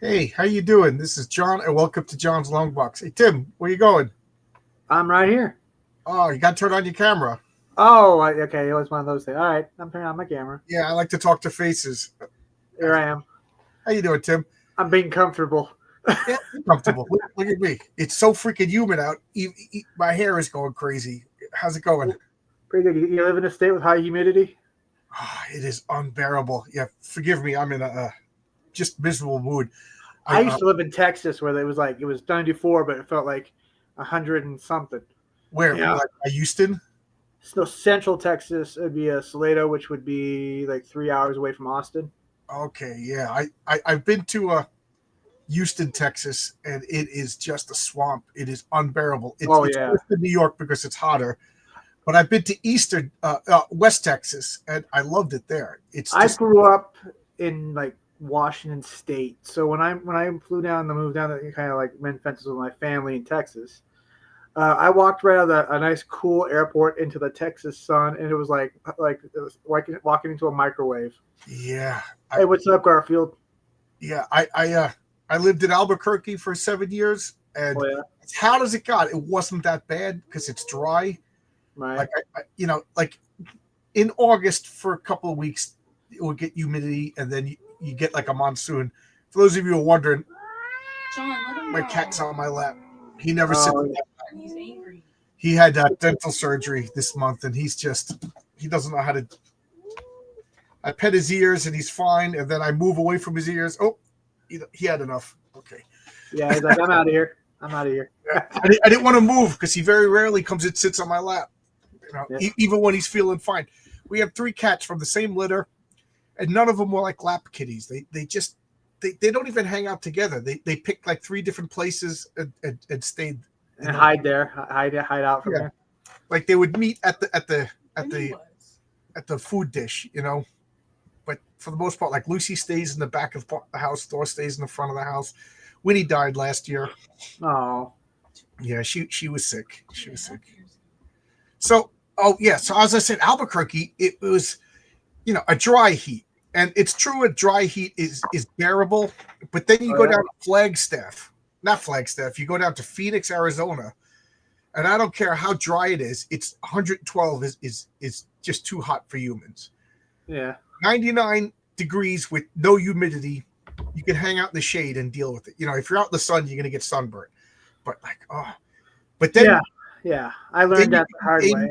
Hey, how you doing? This is John, and welcome to John's Long Box. Hey, Tim, where you going? I'm right here. Oh, you got to turn on your camera. Oh, okay. It was one of those things. All right, I'm turning on my camera. Yeah, I like to talk to faces. Here I am. How you doing, Tim? I'm being comfortable. Yeah, I'm comfortable. Look at me. It's so freaking humid out. My hair is going crazy. How's it going? Pretty good. You live in a state with high humidity? It is unbearable. Yeah, forgive me. I'm in a just miserable mood. I I used to live in Texas where it was 94, but it felt like 100 and something. where Yeah. like Houston? So central Texas would be a Salado, which would be like 3 hours away from Austin. Okay, yeah. I've been to Houston, Texas, and it is just a swamp. It is unbearable. Oh It's yeah. worse than New York because it's hotter. But I've been to Eastern West Texas, and I loved it there. It's I just grew up in like Washington State, so when I flew down to move down to kind of like mend fences with my family in Texas. I walked right out of a nice, cool airport into the Texas sun, and it was like it was walking into a microwave. yeah, Hey, what's up, Garfield? yeah. I lived in Albuquerque for 7 years, and Oh yeah, as hot as it got, it wasn't that bad because it's dry. right. Like like in August for a couple of weeks, it will get humidity, and then you get like a monsoon. For those of you who are wondering, John, let him my cat's on go. my lap. He never sits. Oh He's angry. He had dental surgery this month, and he doesn't know how to. I pet his ears, and he's fine, and then I move away from his ears. Oh, he had enough. Okay. yeah, he's like, I'm out of here. I'm out of here. I didn't want to move because he very rarely comes and sits on my lap. Yeah. Even when he's feeling fine. We have three cats from the same litter, and none of them were like lap kitties. They don't even hang out together. They picked like three different places and stayed. And hide there, hide out from Yeah, there. like they would meet at the at And he the was. at the food dish, But for the most part, like Lucy stays in the back of the house, Thor stays in the front of the house. Winnie died last year. Oh, Yeah, she was sick. She was sick. So, oh yeah. So as I said, Albuquerque, it was a dry heat, and it's true a dry heat is bearable. But then you oh go yeah. down to Flagstaff, not Flagstaff. You go down to Phoenix, Arizona, and I don't care how dry it is. It's 112 is just too hot for humans. Yeah. 99 degrees with no humidity. You can hang out in the shade and deal with it. If you're out in the sun, you're gonna get sunburned. But like, oh, but Yeah. Yeah. I then learned you that the hard way.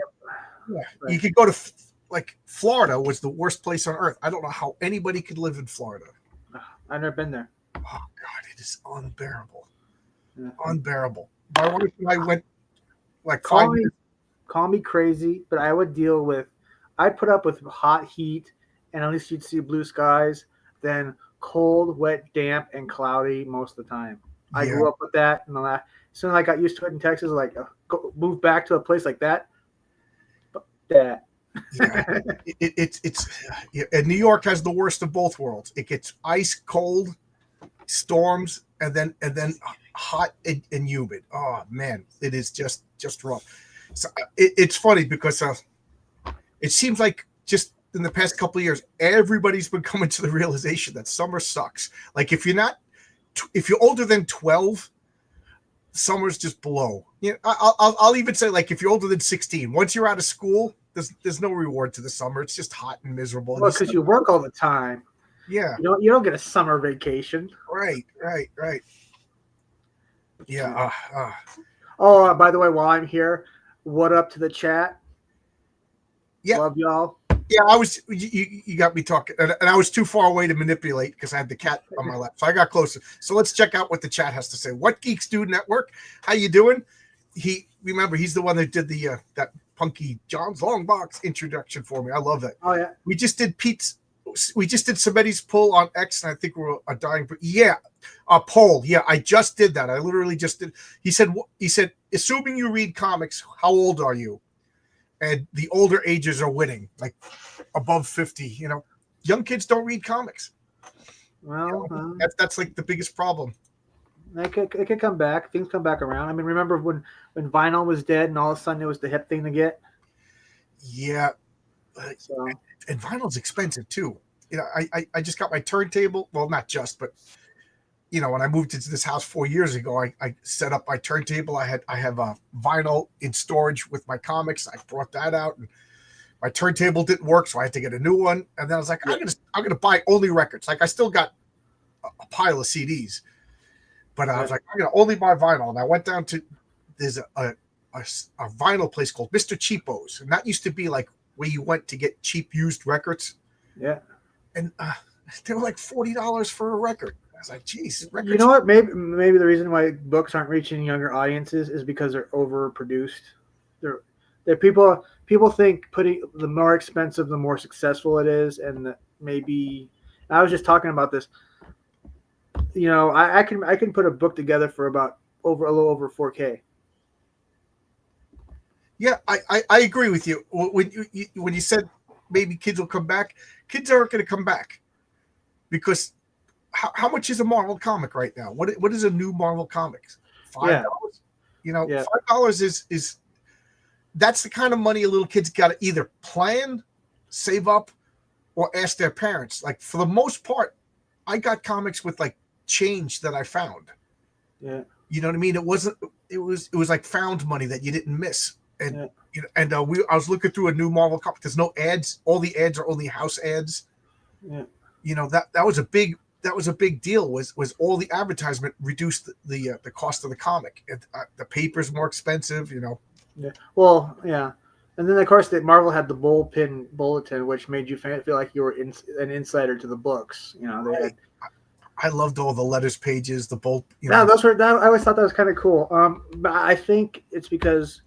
yeah, Right. you could go to like Florida was the worst place on earth. I don't know how anybody could live in Florida. I've never been there. Oh God, it is unbearable, Yeah. unbearable. My wife and I went like Call 5 me years. call me crazy, but I would deal with. I'd put up with hot heat, and at least you'd see blue skies. Then cold, wet, damp, and cloudy most of the time. I Yeah, grew up with that, and as soon as I got used to it in Texas, like move back to a place like that. That. yeah. It's yeah, and New York has the worst of both worlds. It gets ice cold, storms, and then hot and humid. Oh man, it is just rough. So it's funny because it seems like just in the past couple of years, everybody's been coming to the realization that summer sucks. Like if you're older than 12, summer's just below. I'll even say like if you're older than 16, once you're out of school, there's no reward to the summer. It's just hot and miserable. And Well, because you work all the time, yeah, you don't get a summer vacation. right. Yeah. Oh, by the way, while I'm here, what up to the chat? Yeah, Love y'all. yeah. I was you got me talking, and I was too far away to manipulate because I had the cat on my lap. So I got closer. So let's check out what the chat has to say. What Geeks Do Network? How you doing? He's the one that did the that punky John's Long Box introduction for me. I love that. Oh yeah. We just did Pete's. We just did somebody's poll on X, and I think we're a dying. Yeah, a poll. Yeah, I just did that. I literally just did. He said, assuming you read comics, how old are you? And the older ages are winning, like above 50. Young kids don't read comics. Well, That's like the biggest problem. it could come back. Things come back around. I mean, remember when vinyl was dead, and all of a sudden it was the hip thing to get. Yeah, So and vinyl's expensive too. I just got my turntable. Well, not just, but when I moved into this house 4 years ago, I set up my turntable. I have a vinyl in storage with my comics. I brought that out, and my turntable didn't work, so I had to get a new one. And then I was like, Yeah. I'm gonna buy only records. Like I still got a pile of CDs, but I was like, I'm gonna only buy vinyl. And I went down to there's a vinyl place called Mr. Cheapos, and that used to be like where you went to get cheap used records. Yeah. And they were like $40 for a record. I was like, geez, records. You know what? Maybe the reason why books aren't reaching younger audiences is because they're overproduced. They're people think putting the more expensive, the more successful it is, and maybe I was just talking about this. I can put a book together for about a little over 4K. Yeah, I agree with you. When you said maybe kids will come back, kids aren't going to come back because how much is a Marvel comic right now? What is a new Marvel comic? $5? Yeah. $5 is that's the kind of money a little kid's got to either plan, save up, or ask their parents. Like for the most part, I got comics with like change that I found. Yeah. You know what I mean? It was like found money that you didn't miss. And I was looking through a new Marvel comic. There's no ads. All the ads are only house ads. Yeah. That was a big deal. Was all the advertisement reduced the cost of the comic? And, the paper's more expensive. Yeah. Well, yeah. And then of course Marvel had the bullpen bulletin, which made you feel like you were an insider to the books. They had. I loved all the letters pages, the bolt. I always thought that was kind of cool. But I think it's because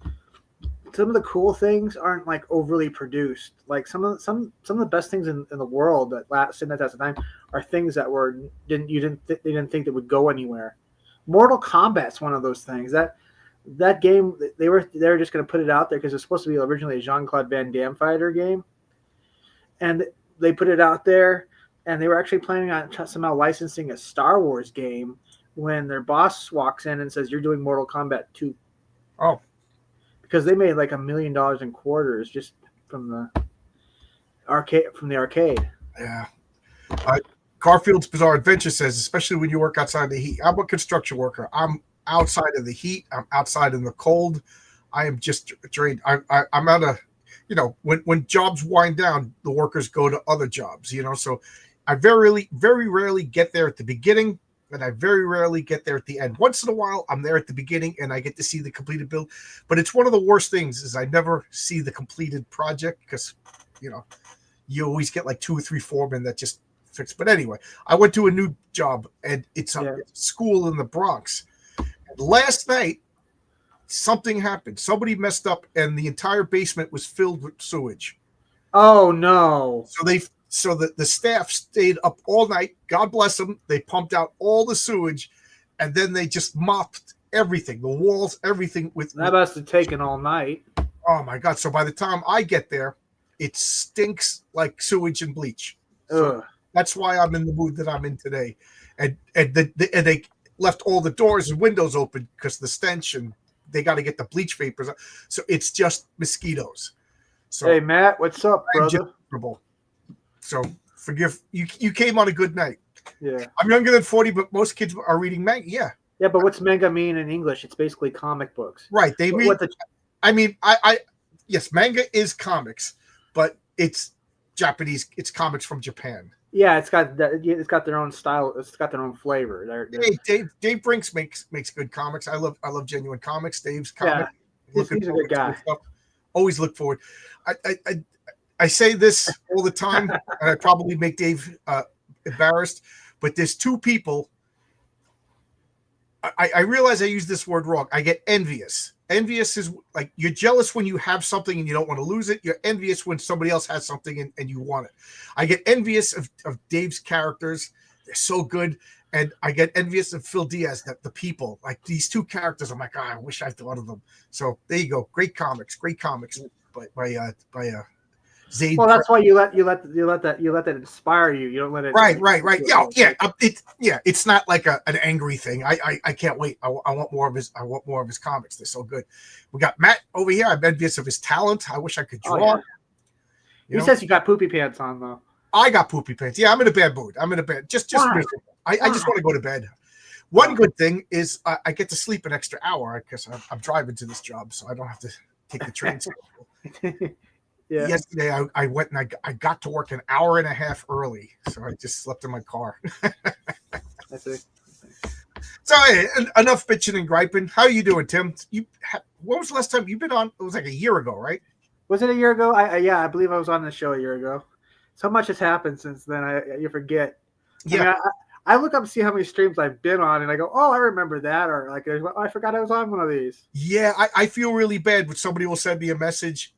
some of the cool things aren't like overly produced. Like some of the best things in the world that stood the test of time are things that they didn't think that would go anywhere. Mortal Kombat's one of those things. That game they were just going to put it out there because it's supposed to be originally a Jean-Claude Van Damme fighter game, and they put it out there, and they were actually planning on somehow licensing a Star Wars game when their boss walks in and says, "You're doing Mortal Kombat 2." Oh. Because they made like $1 million in quarters just from the arcade. Yeah. Garfield's Bizarre Adventure says, especially when you work outside the heat. I'm a construction worker. I'm outside of the heat. I'm outside in the cold. I am just drained. I'm out of, when jobs wind down, the workers go to other jobs, so I very rarely get there at the beginning, and I very rarely get there at the end. Once in a while, I'm there at the beginning, and I get to see the completed build. But it's one of the worst things is I never see the completed project because, you always get like 2 or 3 foremen that just fix. But anyway, I went to a new job, and it's a school in the Bronx. And last night, something happened. Somebody messed up, and the entire basement was filled with sewage. Oh, no. So the staff stayed up all night. God bless them. They pumped out all the sewage, and then they just mopped everything, the walls, everything. That must have taken all night. Oh my God! So by the time I get there, it stinks like sewage and bleach. So that's why I'm in the mood that I'm in today, and they left all the doors and windows open because the stench, and they got to get the bleach vapors. So it's just mosquitoes. So hey Matt, what's up, brother? So forgive you. You came on a good night. Yeah. I'm younger than 40, but most kids are reading manga. Yeah. Yeah, but what's manga mean in English? It's basically comic books. Right. They mean. Yes, manga is comics, but it's Japanese. It's comics from Japan. Yeah, it's got their own style. It's got their own flavor. Hey, Dave Brinks makes good comics. I love genuine comics. Dave's comic. Yeah, he's a good guy. Always look forward. I say this all the time, and I probably make Dave embarrassed, but there's 2 people. I realize I use this word wrong. I get envious. Envious is like you're jealous when you have something and you don't want to lose it. You're envious when somebody else has something and you want it. I get envious of Dave's characters. They're so good. And I get envious of Phil Diaz, the people. Like these 2 characters, I'm like, I wish I thought of them. So there you go. Great comics by Zaid. Well, that's why you let that inspire you. You don't let it. Right. It's not like an angry thing. I can't wait. I want more of his. I want more of his comics. They're so good. We got Matt over here. I'm envious of his talent. I wish I could draw. Oh, yeah. He says you got poopy pants on though. I got poopy pants. Yeah, I'm in a bad mood. I'm in a bad. Just miserable. I just want to go to bed. One good thing is I get to sleep an extra hour because I'm driving to this job, so I don't have to take the train. Yeah. Yesterday, I went and I got to work an hour and a half early, so I just slept in my car. I see. So hey, enough bitching and griping. How are you doing, Tim? When was the last time you've been on? It was like a year ago, right? Was it a year ago? I believe I was on the show a year ago. So much has happened since then. You forget. Yeah. I mean, I look up to see how many streams I've been on, and I go, "Oh, I remember that," or like, "Oh, I forgot I was on one of these." Yeah, I feel really bad when somebody will send me a message,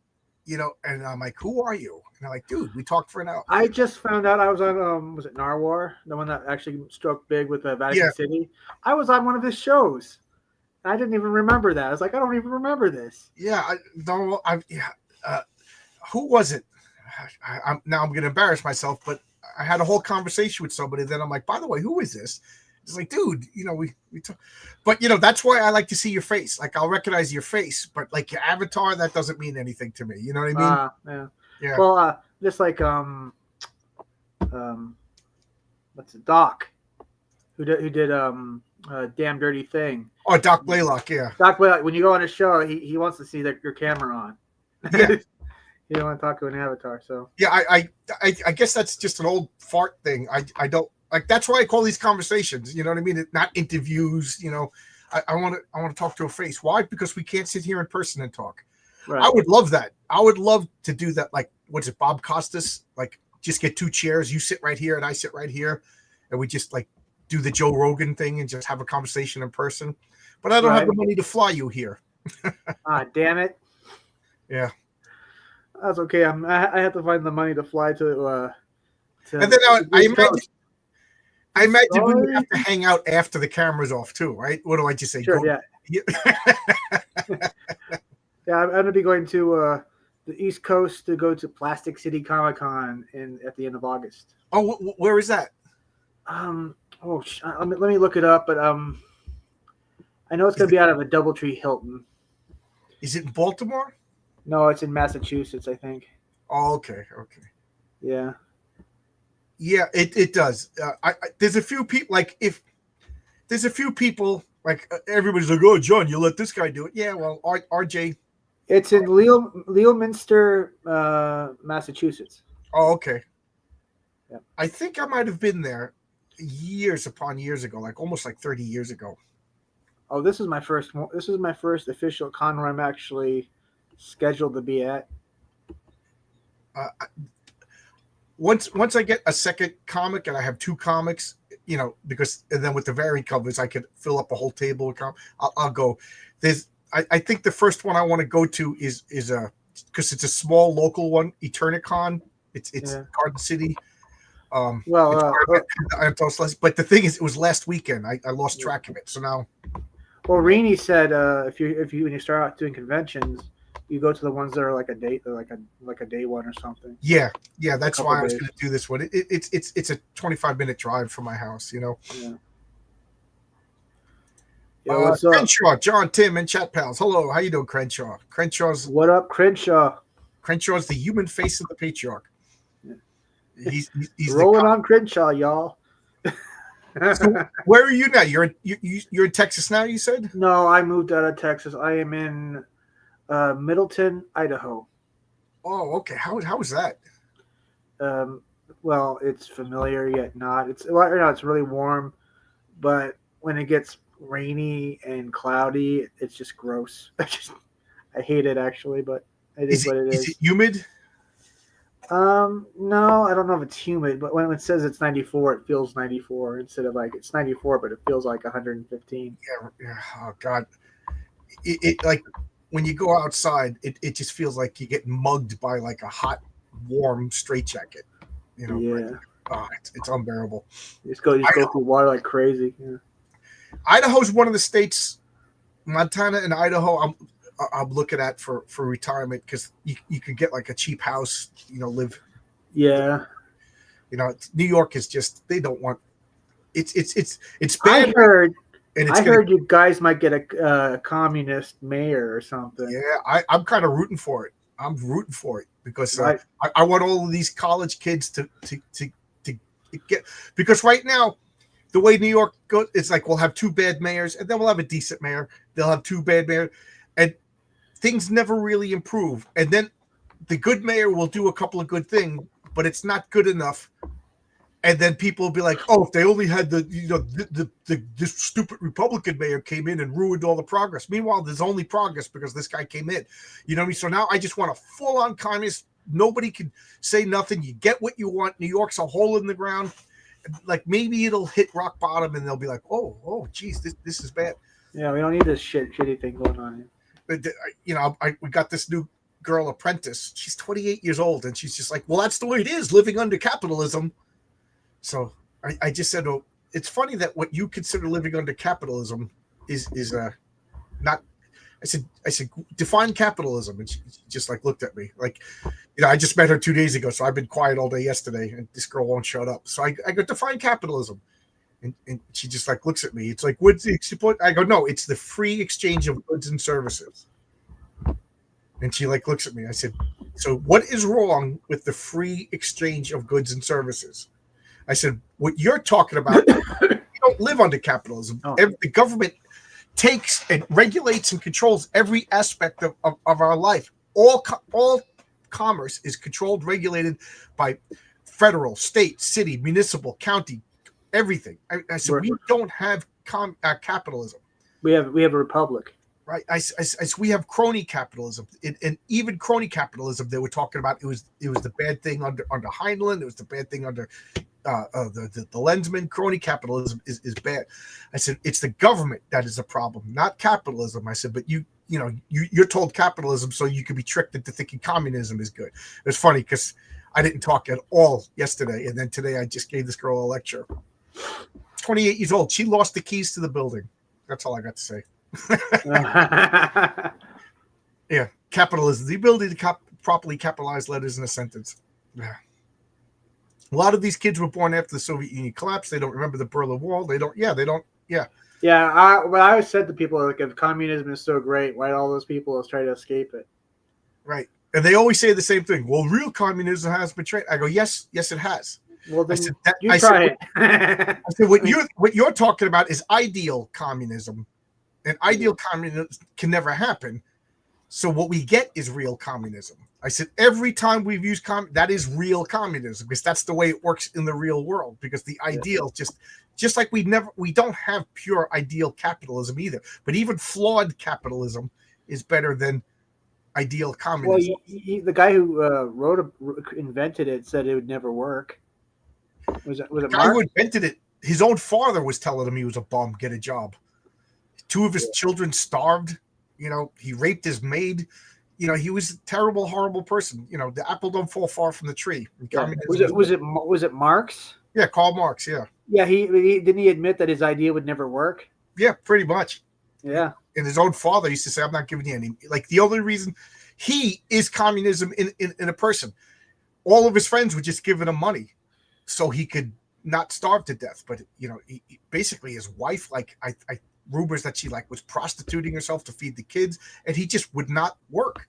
and I'm like, "Who are you?" And they're like, "Dude, we talked for an hour." I just found out I was on was it Narwhal, the one that actually struck big with Vatican City. I was on one of his shows. I didn't even remember that. I was like, I don't even remember this. Yeah, who was it? I'm going to embarrass myself, but I had a whole conversation with somebody. Then I'm like, by the way, who is this? It's like, dude, we talk. But that's why I like to see your face. Like, I'll recognize your face, but like your avatar, that doesn't mean anything to me. You know what I mean? Yeah. Well, just like what's it, Doc, who did Damn Dirty Thing. Oh, Doc Blaylock, yeah. Doc Blaylock. When you go on his show, he wants to see your camera on. Yeah. You don't want to talk to an avatar, so yeah. I guess that's just an old fart thing. I don't like. That's why I call these conversations. You know what I mean? Not interviews. I want to talk to a face. Why? Because we can't sit here in person and talk. Right. I would love that. I would love to do that. Like, what's it, Bob Costas? Like, just get two chairs. You sit right here, and I sit right here, and we just like do the Joe Rogan thing and just have a conversation in person. But I don't have the money to fly you here. Damn it. Yeah. That's okay. I have to find the money to fly to and then I imagine we would have to hang out after the camera's off too, right? What do I just say? Sure, yeah. Yeah, I'm going to be going to the East Coast to go to Plastic City Comic Con at the end of August. Oh, where is that? Let me look it up, but I know it's going to be out of a DoubleTree Hilton. Is it in Baltimore? No, it's in Massachusetts, I think. Oh, okay. Yeah. Yeah, it does. There's a few people like everybody's like, oh, John, you let this guy do it. Yeah, well, RJ. It's in Leominster, Massachusetts. Oh, okay. Yeah. I think I might have been there years upon years ago, like almost like 30 years ago. Oh, this is my first official con where I'm actually scheduled to be at. Once I get a second comic and I have two comics, because and then with the variant covers I could fill up a whole table with comics. I'll go. I think the first one I want to go to is because it's a small local one, Eternicon. It's Garden City. But the thing is, it was last weekend. I lost track of it, so now. Well, Rini said if you when you start out doing conventions, you go to the ones that are like a day, like a day one or something. Yeah. That's why I was going to do this one. It's a 25-minute drive from my house. Yeah. Crenshaw, John, Tim, and chat pals. Hello, how you doing, Crenshaw? What up, Crenshaw? Crенshaw's the human face of the patriarch. Yeah. He's rolling on Crenshaw, y'all. So where are you now? You're in Texas now, you said? No, I moved out of Texas. I am in Middleton, Idaho. Oh, okay. How is that? Well, it's familiar yet not. It's really warm, but when it gets rainy and cloudy, it's just gross. I hate it actually, but it is what it is. Is it humid? No, I don't know if it's humid, but when it says it's 94, it feels 94 instead of like it's 94, but it feels like 115. Yeah. Oh God. It like when you go outside, it just feels like you get mugged by like a hot, warm straitjacket. Yeah. Right? It's unbearable. You just go through water like crazy. Yeah. Idaho's one of the states. Montana and Idaho, I'm looking at for retirement because you could get like a cheap house, live. Yeah. New York is just, they don't want. It's bad. I heard you guys might get a communist mayor or something. Yeah, I'm kind of rooting for it. I'm rooting for it because I want all of these college kids to get, because right now the way New York goes, it's like we'll have two bad mayors, and then we'll have a decent mayor. They'll have two bad mayors, and things never really improve. And then the good mayor will do a couple of good things, but it's not good enough. And then people will be like, "Oh, if they only had this stupid Republican mayor came in and ruined all the progress." Meanwhile, there's only progress because this guy came in. You know what I mean? So now I just want a full-on communist. Nobody can say nothing. You get what you want. New York's a hole in the ground. Like maybe it'll hit rock bottom, and they'll be like, "Oh, geez, this is bad." Yeah, we don't need this shitty thing going on here. But, we got this new girl apprentice. She's 28 years old, and she's just like, "Well, that's the way it is, living under capitalism." So I just said, "Oh, it's funny that what you consider living under capitalism is not." I said, define capitalism, and she just like looked at me like, I just met her 2 days ago, so I've been quiet all day yesterday, and this girl won't shut up. So I go, define capitalism, and she just like looks at me. It's like, what's the exploit? I go, no, it's the free exchange of goods and services. And she like looks at me. I said, so what is wrong with the free exchange of goods and services? I said, what you're talking about, you don't live under capitalism. Oh. The government takes and regulates and controls every aspect of our life. All commerce is controlled, regulated by federal, state, city, municipal, county, everything. I said, we don't have capitalism. We have a republic. Right, we have crony capitalism, and even crony capitalism. They were talking about it was the bad thing under Heinlein. It was the bad thing under the Lensman. Crony capitalism is bad. I said it's the government that is a problem, not capitalism. I said, but you're told capitalism so you could be tricked into thinking communism is good. It's funny because I didn't talk at all yesterday, and then today I just gave this girl a lecture. 28 years old. She lost the keys to the building. That's all I got to say. Yeah, capitalism, the ability to properly capitalize letters in a sentence. Yeah. A lot of these kids were born after the Soviet Union collapsed. They don't remember the Berlin Wall. They don't. Yeah. What I always said to people, like, if communism is so great, why all those people try to escape it? Right, and they always say the same thing. Well, real communism has betrayed. I go, yes, it has. Well, then I said, what you're talking about is ideal communism. And ideal communism can never happen. So what we get is real communism. I said every time we've used that is real communism because that's the way it works in the real world. Because the ideal just like we don't have pure ideal capitalism either. But even flawed capitalism is better than ideal communism. Well, the guy who invented it said it would never work. Was it the guy who invented it? His own father was telling him he was a bum. Get a job. 2 of his children starved. He raped his maid. He was a terrible, horrible person. The apple don't fall far from the tree. Yeah. Was it Marx? Yeah, Karl Marx. Yeah. Yeah, he didn't he admit that his idea would never work? Yeah, pretty much. Yeah. And his own father used to say, "I'm not giving you any." Like the only reason he is communism in a person. All of his friends were just giving him money, so he could not starve to death. But he basically his wife, like I rumors that she was prostituting herself to feed the kids, and he just would not work.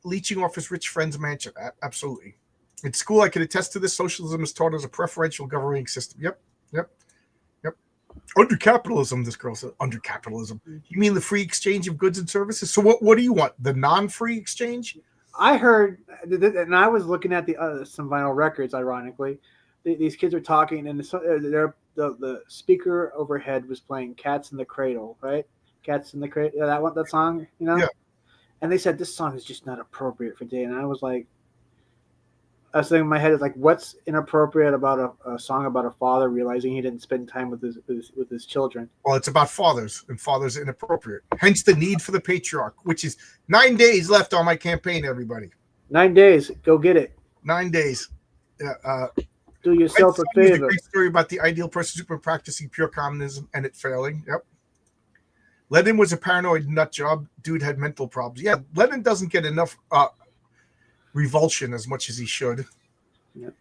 Leeching off his rich friend's mansion. Absolutely. In school, I can attest to this. Socialism is taught as a preferential governing system. Yep. Under capitalism, this girl said. Under capitalism. You mean the free exchange of goods and services? So what do you want? The non-free exchange? I heard, and I was looking at some vinyl records, ironically. These kids are talking, and the speaker overhead was playing "Cats in the Cradle," right? "Cats in the Cradle." Yeah, that song, Yeah. And they said this song is just not appropriate for today, and I was thinking in my head, it's like, what's inappropriate about a song about a father realizing he didn't spend time with his children? Well, it's about fathers, and fathers are inappropriate. Hence the need for the patriarch, which is 9 days left on my campaign. Everybody, 9 days, go get it. 9 days. Do yourself a favor. There's a great story about the ideal person who's been practicing pure communism and it failing. Yep. Lenin was a paranoid nut job. Dude had mental problems. Yeah, Lenin doesn't get enough revulsion as much as he should. Yep.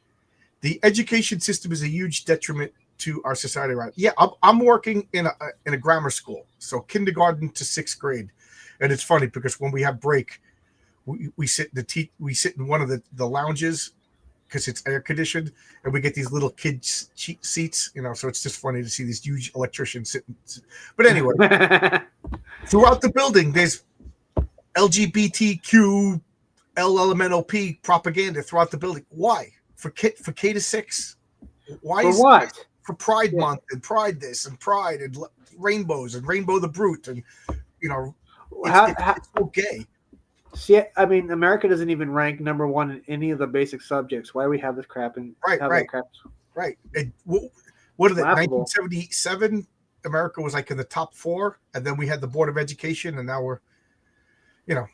The education system is a huge detriment to our society. Right? Yeah, I'm working in a grammar school, so kindergarten to 6th grade, and it's funny because when we have break, we sit in one of the lounges. because it's air conditioned, and we get these little kid seats, so it's just funny to see these huge electricians sitting. But anyway, throughout the building, there's LGBTQ, LMNOP propaganda throughout the building. Why? For K to 6? Why? For what? For Pride Month and Pride this and Pride and rainbows and Rainbow the Brute and it's so gay. See, I mean, America doesn't even rank number one in any of the basic subjects. Why do we have this crap? Right. And what are they? 1977, America was like in the top 4, and then we had the Board of Education, and now we're, Yeah.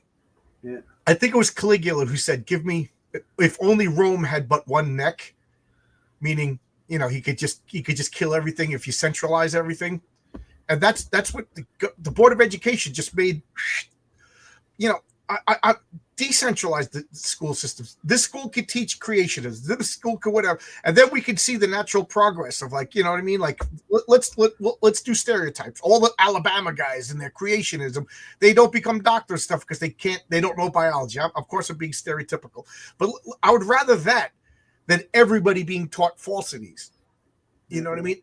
I think it was Caligula who said, "Give me, if only Rome had but one neck," meaning he could just kill everything if you centralize everything, and that's what the Board of Education just made. I decentralize the school systems. This school could teach creationism. This school could whatever, and then we could see the natural progress of like, you know what I mean? Like let's do stereotypes. All the Alabama guys and their creationism, they don't become doctor stuff because they don't know biology. Of course, I'm being stereotypical, but I would rather that than everybody being taught falsities. You know what I mean?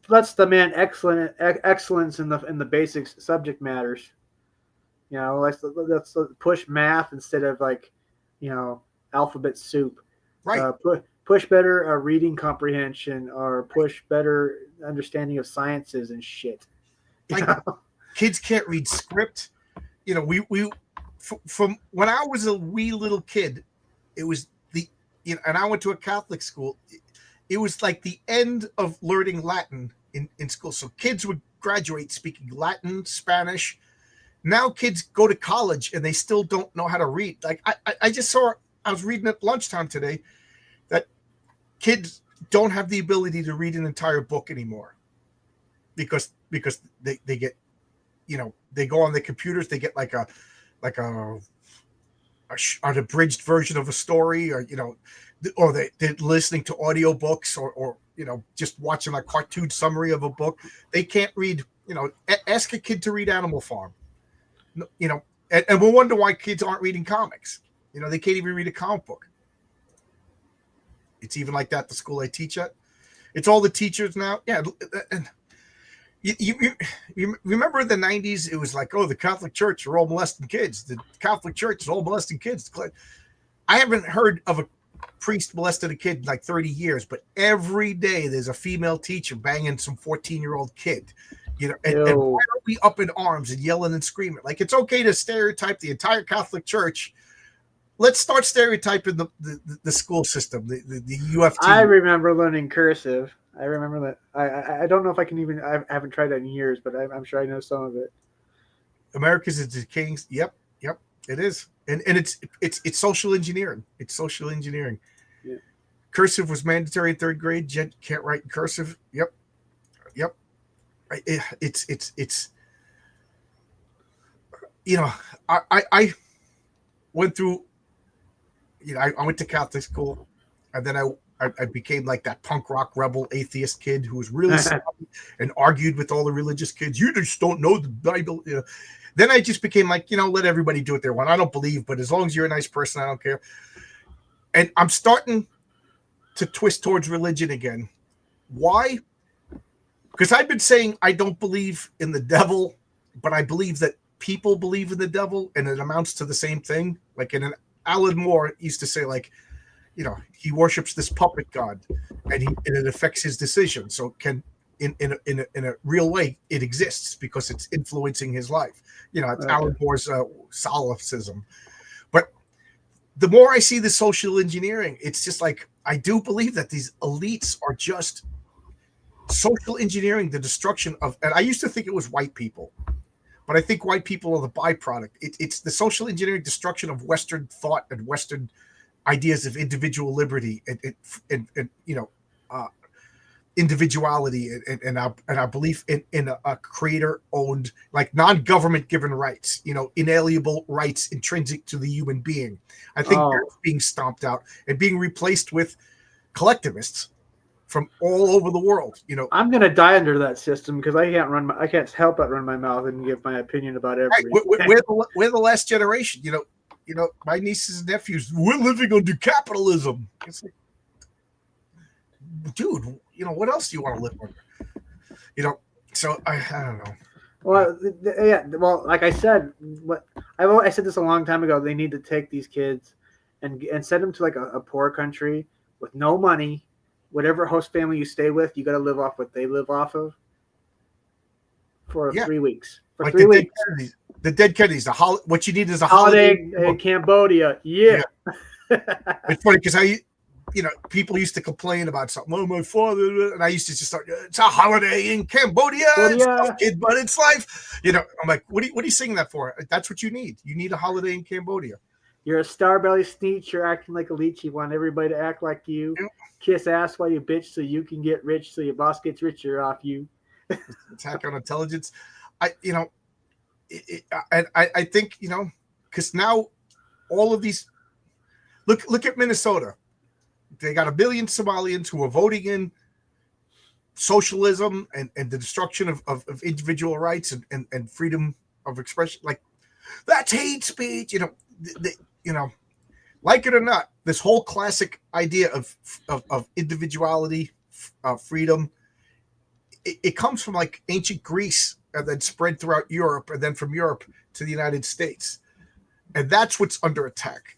Let's demand excellence in the basic subject matters. Let's push math instead of alphabet soup. Right. Push better reading comprehension, or push better understanding of sciences and shit. Kids can't read script. From when I was a wee little kid, it was and I went to a Catholic school. It was like the end of learning Latin in school. So kids would graduate speaking Latin, Spanish. Now kids go to college and they still don't know how to read. Like I was reading at lunchtime today that kids don't have the ability to read an entire book anymore because they get, they go on the computers, they get like an abridged version of a story, or they're listening to audiobooks or just watching a cartoon summary of a book. They can't read. Ask a kid to read Animal Farm. And we'll wonder why kids aren't reading comics. They can't even read a comic book. It's even like that the school I teach at. It's all the teachers now. Yeah, and you remember in the 90s, it was like, oh, the Catholic Church are all molesting kids. The Catholic Church is all molesting kids. I haven't heard of a priest molested a kid in like 30 years, but every day there's a female teacher banging some 14-year-old kid. And why are we up in arms and yelling and screaming? Like, it's okay to stereotype the entire Catholic Church. Let's start stereotyping the school system, the UFT. I remember learning cursive. I remember that. I don't know if I can even. I haven't tried that in years, but I'm sure I know some of it. America's a decaying. Yep, it is, and it's social engineering. It's social engineering. Yeah. Cursive was mandatory in 3rd grade. Jen can't write in cursive. Yep. It's I went through, I went to Catholic school, and then I became like that punk rock rebel atheist kid who was really sloppy and argued with all the religious kids. You just don't know the Bible. Then I just became like, let everybody do what they want. I don't believe, but as long as you're a nice person, I don't care. And I'm starting to twist towards religion again. Why? Because I've been saying I don't believe in the devil, but I believe that people believe in the devil, and it amounts to the same thing. Like Alan Moore used to say, like, he worships this puppet god, and it affects his decision. So in a real way, it exists because it's influencing his life. It's Alan Moore's solipsism. But the more I see the social engineering, it's just like, I do believe that these elites are just social engineering the destruction of, and I used to think it was white people, but I think white people are the byproduct. It's the social engineering destruction of Western thought and Western ideas of individual liberty and individuality and our belief in a creator-owned, like non-government given rights, inalienable rights intrinsic to the human being. I think that's being stomped out and being replaced with collectivists from all over the world. I'm gonna die under that system because I can't help but run my mouth and give my opinion about everything. Right. We're the last generation. my nieces and nephews, we're living under capitalism. It's like, dude, what else do you want to live under? So I don't know. Well, yeah. Well, like I said, I said this a long time ago. They need to take these kids and send them to like a poor country with no money. Whatever host family you stay with, you got to live off what they live off of for 3 weeks. For like 3 weeks. The dead Kennedys. What you need is a Holiday in Cambodia. Yeah. It's funny because people used to complain about something. Oh, my father, and I used to just start. It's a holiday in Cambodia. It's tough, kid, but it's life. I'm like, what are you singing that for? That's what you need. You need a holiday in Cambodia. You're a starbelly sneak. You're acting like a leech. You want everybody to act like you. Yeah. Kiss ass while you bitch so you can get rich. So your boss gets richer off you. Attack on intelligence. I think because now all of these. Look at Minnesota. They got 1 million Somalians who are voting in socialism and the destruction of individual rights and freedom of expression. Like, that's hate speech. Like it or not, this whole classic idea of individuality, freedom, it comes from like ancient Greece and then spread throughout Europe and then from Europe to the United States. And that's what's under attack.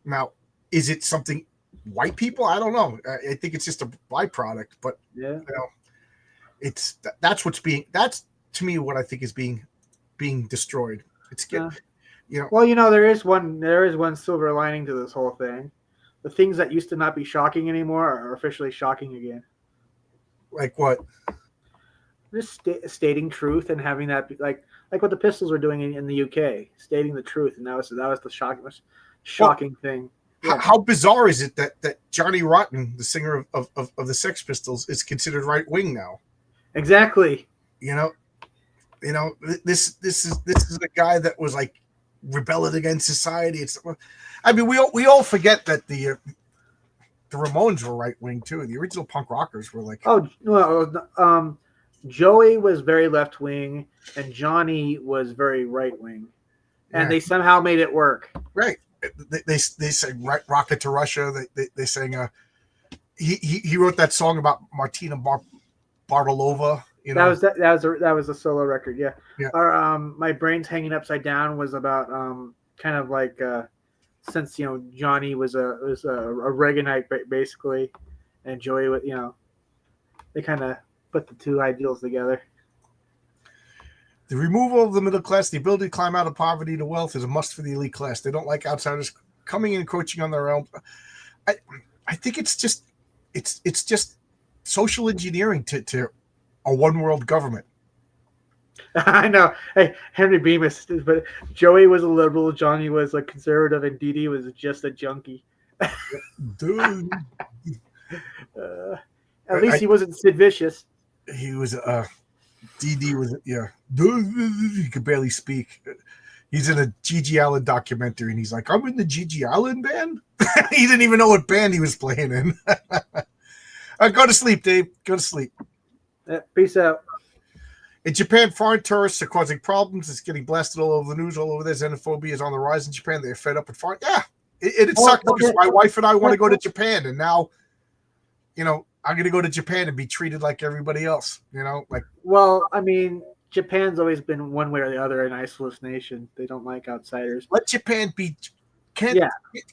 Now, is it something white people? I don't know. I think it's just a byproduct, but that's to me what I think is being destroyed. It's getting, Well, there is one silver lining to this whole thing. The things that used to not be shocking anymore are officially shocking again. Like what? Just stating truth and having that be like what the Pistols were doing in the UK, stating the truth, and that was the shocking thing. Yeah. How bizarre is it that Johnny Rotten, the singer of the Sex Pistols, is considered right wing now? Exactly. This is a guy that was like rebelling against society. We all forget that the Ramones were right wing too. The original punk rockers were like, Joey was very left wing and Johnny was very right wing, and they somehow made it work. Right. They sang "Rocket to Russia." They sang he wrote that song about Martina Barbalova. That was a solo record. Yeah. Yeah. My Brain's Hanging Upside Down was about kind of like since Johnny was a Reaganite basically, and Joey was they kind of put the two ideals together. The removal of the middle class, the ability to climb out of poverty to wealth, is a must for the elite class. They don't like outsiders coming in and encroaching on their own. I think it's just social engineering to a one world government. I know. Hey, Henry Bemis, but Joey was a liberal, Johnny was a conservative, and Dee Dee was just a junkie. Dude. At least he wasn't Sid Vicious. He was DD was he could barely speak. He's in a Gigi Allen documentary and he's like, I'm in the Gigi Allen band. He didn't even know what band he was playing in. Go to sleep, Dave. Go to sleep. Peace out. In Japan, foreign tourists are causing problems. It's getting blasted all over the news, all over there. Xenophobia is on the rise in Japan. They're fed up with foreign. Yeah, it sucked because my wife and I want to go to Japan, and now, I'm going to go to Japan and be treated like everybody else, Well, I mean, Japan's always been one way or the other an isolationist nation. They don't like outsiders. Let Japan be. Can't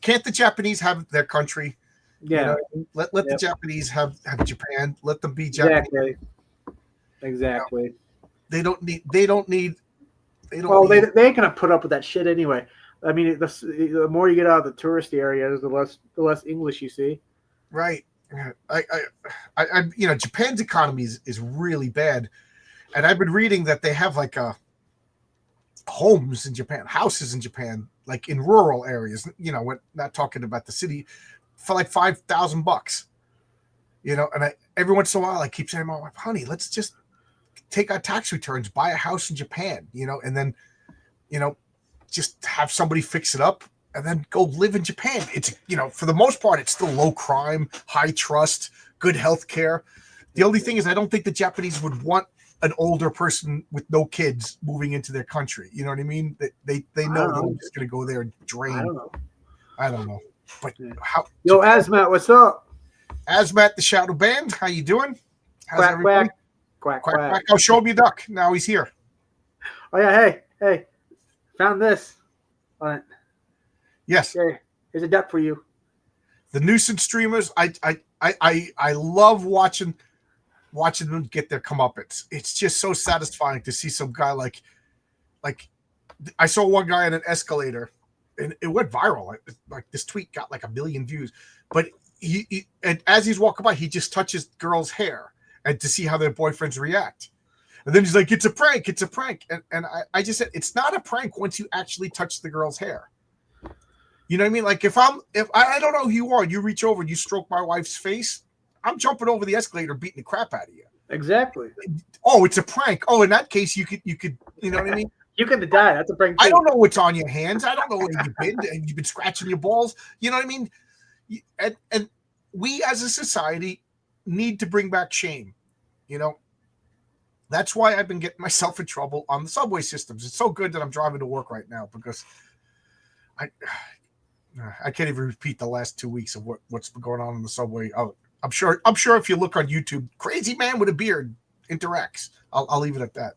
the Japanese have their country? Yeah. Let the Japanese have Japan. Let them be Japanese. Exactly. They don't need. They ain't gonna put up with that shit anyway. I mean, the more you get out of the touristy areas, the less English you see. Right. I Japan's economy is really bad, and I've been reading that they have like homes in Japan, houses in Japan, like in rural areas. We're not talking about the city, for like $5,000. And every once in a while I keep saying, "My wife, honey, let's just take our tax returns, buy a house in Japan, and then, just have somebody fix it up." And then go live in Japan. It's, for the most part, it's still low crime, high trust, good health care. The only thing is I don't think the Japanese would want an older person with no kids moving into their country. You know what I mean? They I know don't they're know. just going to go there and I drain. don't know. I don't know. But Yeah. how? Yo, Asmat, what's up? Asmat the Shadow Band, how you doing? How's Quack, everybody? quack, quack, Quack, quack. quack. Oh, show me your duck. Now he's here. Oh yeah, hey, found this on it. Yes. Here, here's a duck for you. The nuisance streamers, I love watching them get their comeuppance. It's just so satisfying to see some guy like I saw one guy on an escalator, and it went viral. Like this tweet got like 1 million views, but he and as he's walking by, he just touches girls' hair and to see how their boyfriends react. And then he's like, "It's a prank! It's a prank!" And I just said, "It's not a prank once you actually touch the girl's hair." You know what I mean? Like if I don't know who you are, you reach over and you stroke my wife's face, I'm jumping over the escalator, beating the crap out of you. Exactly. Oh, it's a prank. Oh, in that case, you could, you know what I mean? You could have died. That's a prank. I too. don't know what's on your hands. I don't know where you've been. You've been scratching your balls. You know what I mean? And we as a society need to bring back shame. You know, that's why I've been getting myself in trouble on the subway systems. It's so good that I'm driving to work right now because I can't even repeat the last 2 weeks of what's been going on in the subway. I'm sure if you look on YouTube, crazy man with a beard interacts. I'll leave it at that.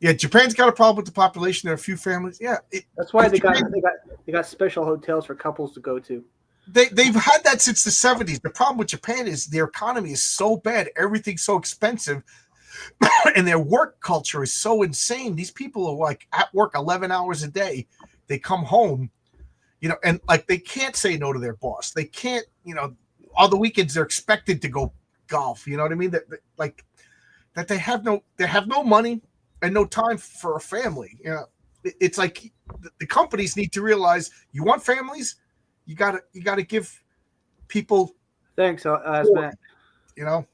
Yeah, Japan's got a problem with the population. There are a few families. Yeah, That's why they Japan, got special hotels for couples to go to. They've had that since the 70s. The problem with Japan is their economy is so bad. Everything's so expensive. And their work culture is so insane. These people are like at work 11 hours a day. They come home, you know, and like they can't say no to their boss. They can't, you know, all the weekends they're expected to go golf. You know what I mean? That they have no money and no time for a family. You know, it's like the companies need to realize you want families, you gotta give people. Thanks, Asmat. You know,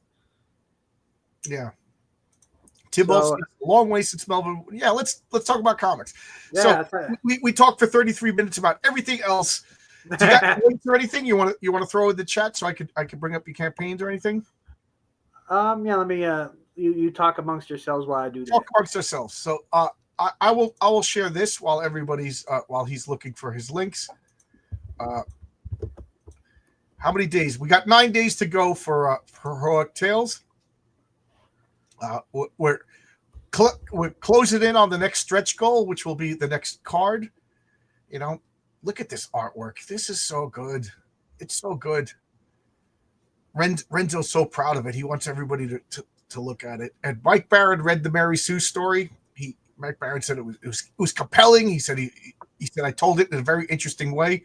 yeah. Tim Olson, a long way since Melvin. Yeah, let's talk about comics. Yeah, so we talked for 33 minutes about everything else. Do you got links or anything you want to throw in the chat so I could bring up your campaigns or anything? Yeah, let me you talk amongst yourselves while I do that. Talk amongst ourselves. So I will share this while everybody's while he's looking for his links. How many days? We got 9 days to go for Heroic Tales. We're closing in on the next stretch goal, which will be the next card. You know, look at this artwork. This is so good. It's so good. Renzo's so proud of it. He wants everybody to look at it. And Mike Barron read the Mary Sue story. Mike Barron said it was compelling. He said I told it in a very interesting way.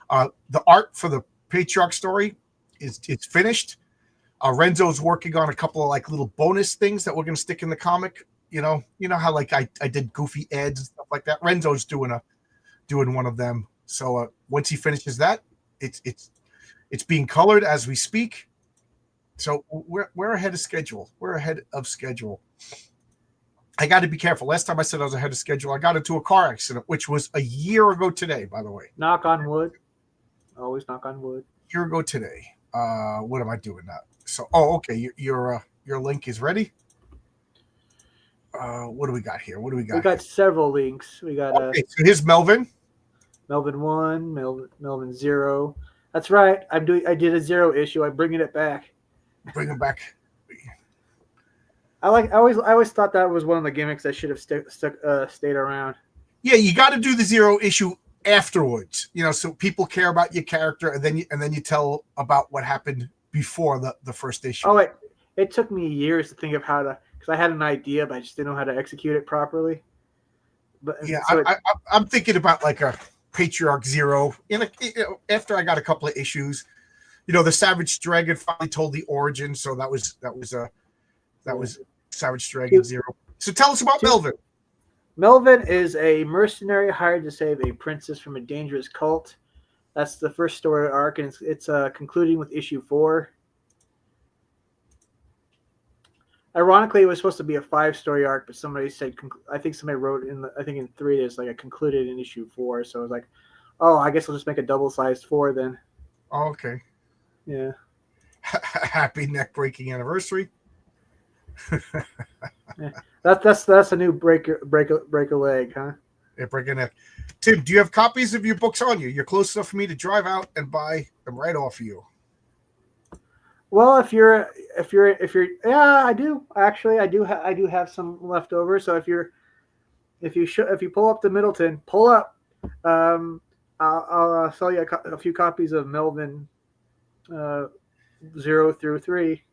The art for the Patriarch story is finished. Renzo's working on a couple of like little bonus things that we're going to stick in the comic. You know how like I did goofy ads and stuff like that. Renzo's doing one of them. So once he finishes that, it's being colored as we speak. So we're ahead of schedule. We're ahead of schedule. I got to be careful. Last time I said I was ahead of schedule, I got into a car accident, which was a year ago today, by the way. Knock on wood. Always knock on wood. A year ago today. What am I doing now? So, okay. Your link is ready. What do we got here? We got several links. We got okay. So here's Melvin. Melvin 1, Melvin 0. That's right. I did a 0 issue. I'm bringing it back. Bring him back. I always thought that was one of the gimmicks that should have stayed around. Yeah, you got to do the 0 issue afterwards, you know, so people care about your character, and then you tell about what happened before the first issue. Oh, it took me years to think of how to, because I had an idea, but I just didn't know how to execute it properly. But yeah, so I'm thinking about like a Patriarch 0. After I got a couple of issues, you know, the Savage Dragon finally told the origin, so that was Savage Dragon 0. So tell us about Melvin. Melvin is a mercenary hired to save a princess from a dangerous cult. That's the first story arc, and it's concluding with issue 4. Ironically, it was supposed to be a 5-story arc, but somebody said, I think somebody wrote in 3, there's like a concluded in issue 4. So I was like, oh, I guess I'll just make a double-sized 4 then. Oh, okay. Yeah. Happy neck-breaking anniversary. Yeah. That's a new break a leg, huh? Yeah, breaking neck. Tim, do you have copies of your books on you? You're close enough for me to drive out and buy them right off of you. Well, if you're yeah, I do actually. I do have some left over. So if you pull up to Middleton, pull up. I'll sell you a few copies of Melvin 0 through 3.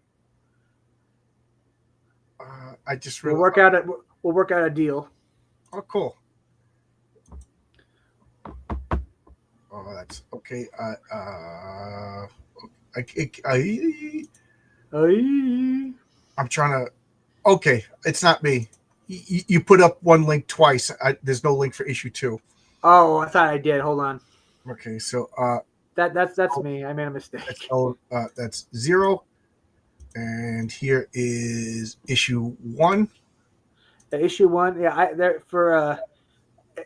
I just We'll really work out a deal. Oh, cool. Oh, that's okay. I'm trying to. Okay, it's not me. You put up one link twice. There's no link for issue 2. Oh, I thought I did. Hold on. Okay, so that's me. I made a mistake. That's 0, and here is issue 1. Issue 1. Yeah, there for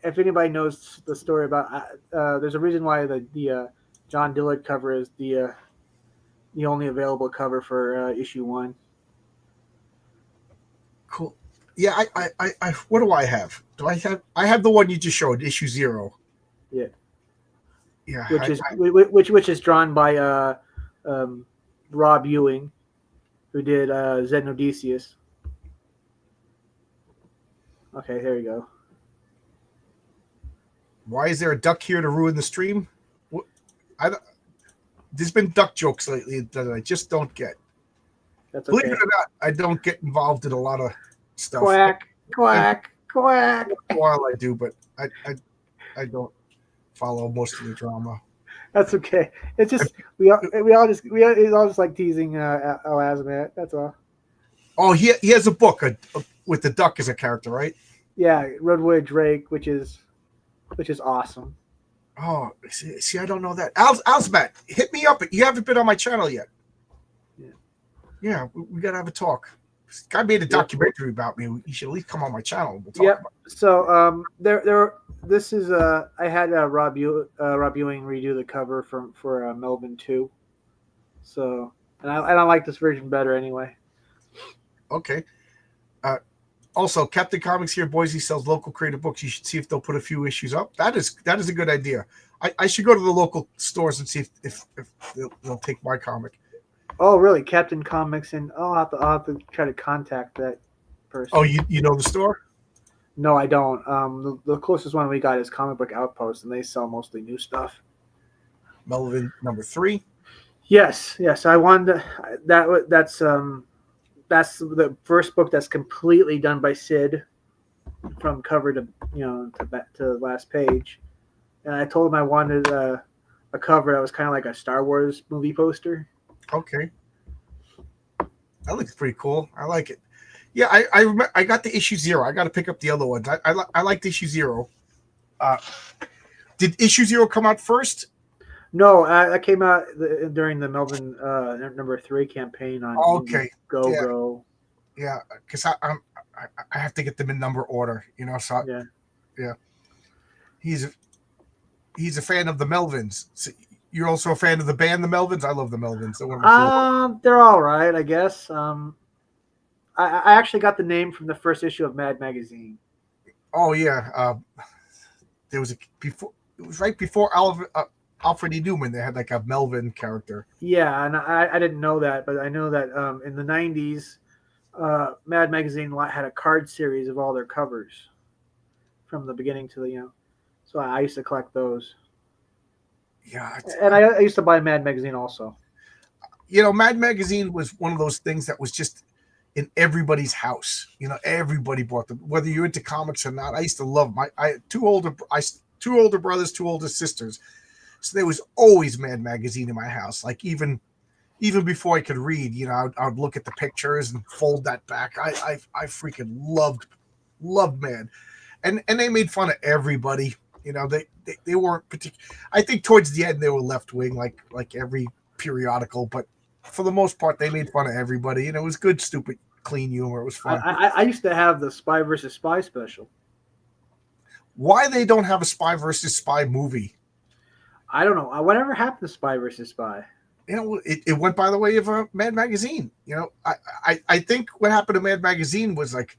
if anybody knows the story about, there's a reason why the John Dillard cover is the only available cover for issue 1. Cool. Yeah, I what do I have? I have the one you just showed, issue 0. Yeah. Yeah. Which is drawn by Rob Ewing, who did Zed and Odysseus. Okay, there you go. Why is there a duck here to ruin the stream? There's been duck jokes lately that I just don't get. That's okay. Believe it or not, I don't get involved in a lot of stuff. Quack, quack, quack. While I do, but I don't follow most of the drama. That's okay. It's just we all just like teasing Elazmat. That's all. Oh, he has a book with the duck as a character, right? Yeah, Roadwood Drake, which is awesome. Oh, see, I don't know that. Alsmat, hit me up. You haven't been on my channel yet. Yeah, we gotta have a talk. This guy made a documentary about me. You should at least come on my channel. We'll talk about it. So this is I had Rob Ewing redo the cover for Melvin 2. So and I like this version better anyway. Okay. Also, Captain Comics here, Boise, sells local creative books. You should see if they'll put a few issues up. That is a good idea. I should go to the local stores and see if they'll take my comic. Oh, really? Captain Comics, and I'll have to try to contact that person. Oh, you know the store? No, I don't. The closest one we got is Comic Book Outpost, and they sell mostly new stuff. Melvin number 3. Yes. I wanted that's the first book that's completely done by Sid, from cover to to last page. And I told him I wanted a cover that was kind of like a Star Wars movie poster. Okay, that looks pretty cool. I like it. Yeah, I remember, I got the issue 0. I got to pick up the other ones. I liked issue 0. Did issue 0 come out first? No, that came out during the Melvin number 3 campaign on Go. Yeah, because I have to get them in number order, So yeah. He's a fan of the Melvins. So you're also a fan of the band, the Melvins. I love the Melvins. They're all right, I guess. I actually got the name from the first issue of Mad Magazine. Oh yeah, there was it was right before Alfred E. Newman. They had like a Melvin character. Yeah, and I didn't know that, but I know that in the 90s, Mad Magazine had a card series of all their covers from the beginning to the So I used to collect those. Yeah, and I used to buy Mad Magazine also. Mad Magazine was one of those things that was just in everybody's house. Everybody bought them, whether you're into comics or not. I used to love them. I had two older brothers, 2 older sisters. So there was always Mad Magazine in my house. Like even before I could read, I'd look at the pictures and fold that back. I freaking loved Mad, and they made fun of everybody. They weren't particular. I think towards the end they were left wing, like every periodical, but for the most part they made fun of everybody. It was good, stupid, clean humor. It was fun. I used to have the Spy versus Spy special. Why they don't have a Spy versus Spy movie? I don't know. Whatever happened to Spy versus Spy? it went by the way of a Mad Magazine. I think what happened to Mad Magazine was like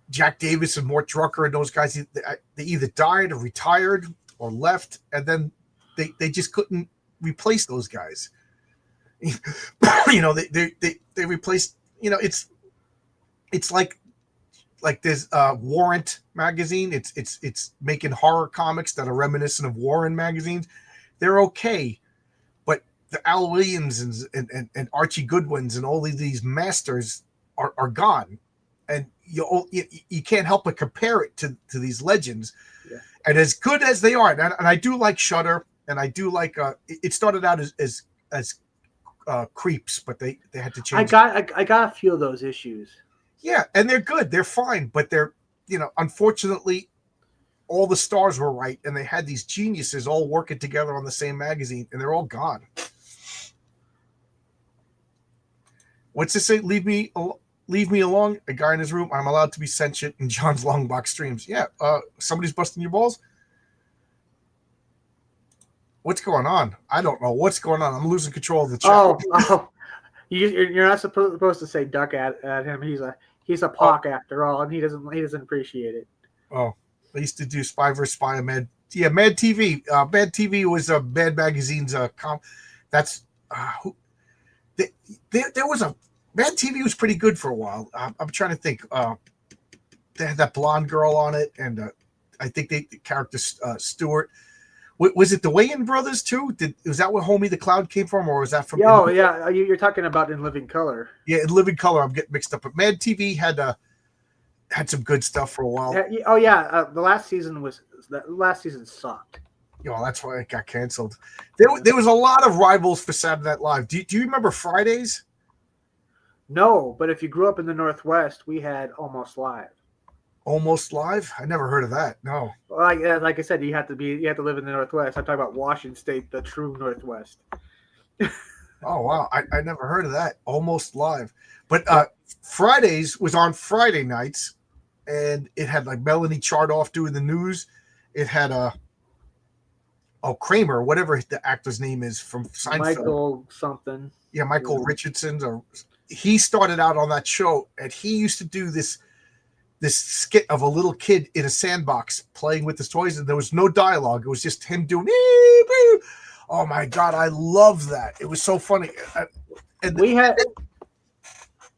Jack Davis and Mort Drucker and those guys. They either died or retired or left, and then they just couldn't replace those guys. They replaced. It's like there's Warrant magazine. It's making horror comics that are reminiscent of Warren magazines. They're okay, but the Al Williams and Archie Goodwins and all of these masters are gone, and you can't help but compare it to these legends. Yeah. And as good as they are, and I do like Shudder, and I do like it started out as Creeps, but they had to change. I got a few of those issues. Yeah, and they're good. They're fine, but they're, unfortunately, all the stars were right, and they had these geniuses all working together on the same magazine, and they're all gone. What's this say? Leave me alone. A guy in his room. I'm allowed to be sentient in John's long box streams. Yeah. Somebody's busting your balls. What's going on? I don't know what's going on. I'm losing control of the chat. Oh. You're not supposed to say duck at him. He's a Pock after all, and he doesn't appreciate it. Oh, I used to do Spy vs. Spy on Mad TV. Mad TV was a Mad Magazine's that's there was a Mad TV was pretty good for a while. I'm trying to think. They had that blonde girl on it, and I think the character Stewart. Was it the Wayans brothers too? Was that where Homie the Cloud came from, or was that from? Oh yeah, you're talking about In Living Color. Yeah, In Living Color. I'm getting mixed up. But Mad TV had some good stuff for a while. Oh yeah, the last season sucked. That's why it got canceled. There was a lot of rivals for Saturday Night Live. Do you remember Fridays? No, but if you grew up in the Northwest, we had Almost Live. Almost Live? I never heard of that. No. Like I said, you have to live in the Northwest. I'm talking about Washington State, the true Northwest. Oh wow, I never heard of that. Almost Live, but Fridays was on Friday nights, and it had like Melanie Chardoff doing the news. It had Kramer, whatever the actor's name is from Seinfeld. Michael something. Yeah, Michael Richardson. He started out on that show, and he used to do this skit of a little kid in a sandbox playing with his toys, and there was no dialogue. It was just him doing. Oh my God, I love that. It was so funny. And we had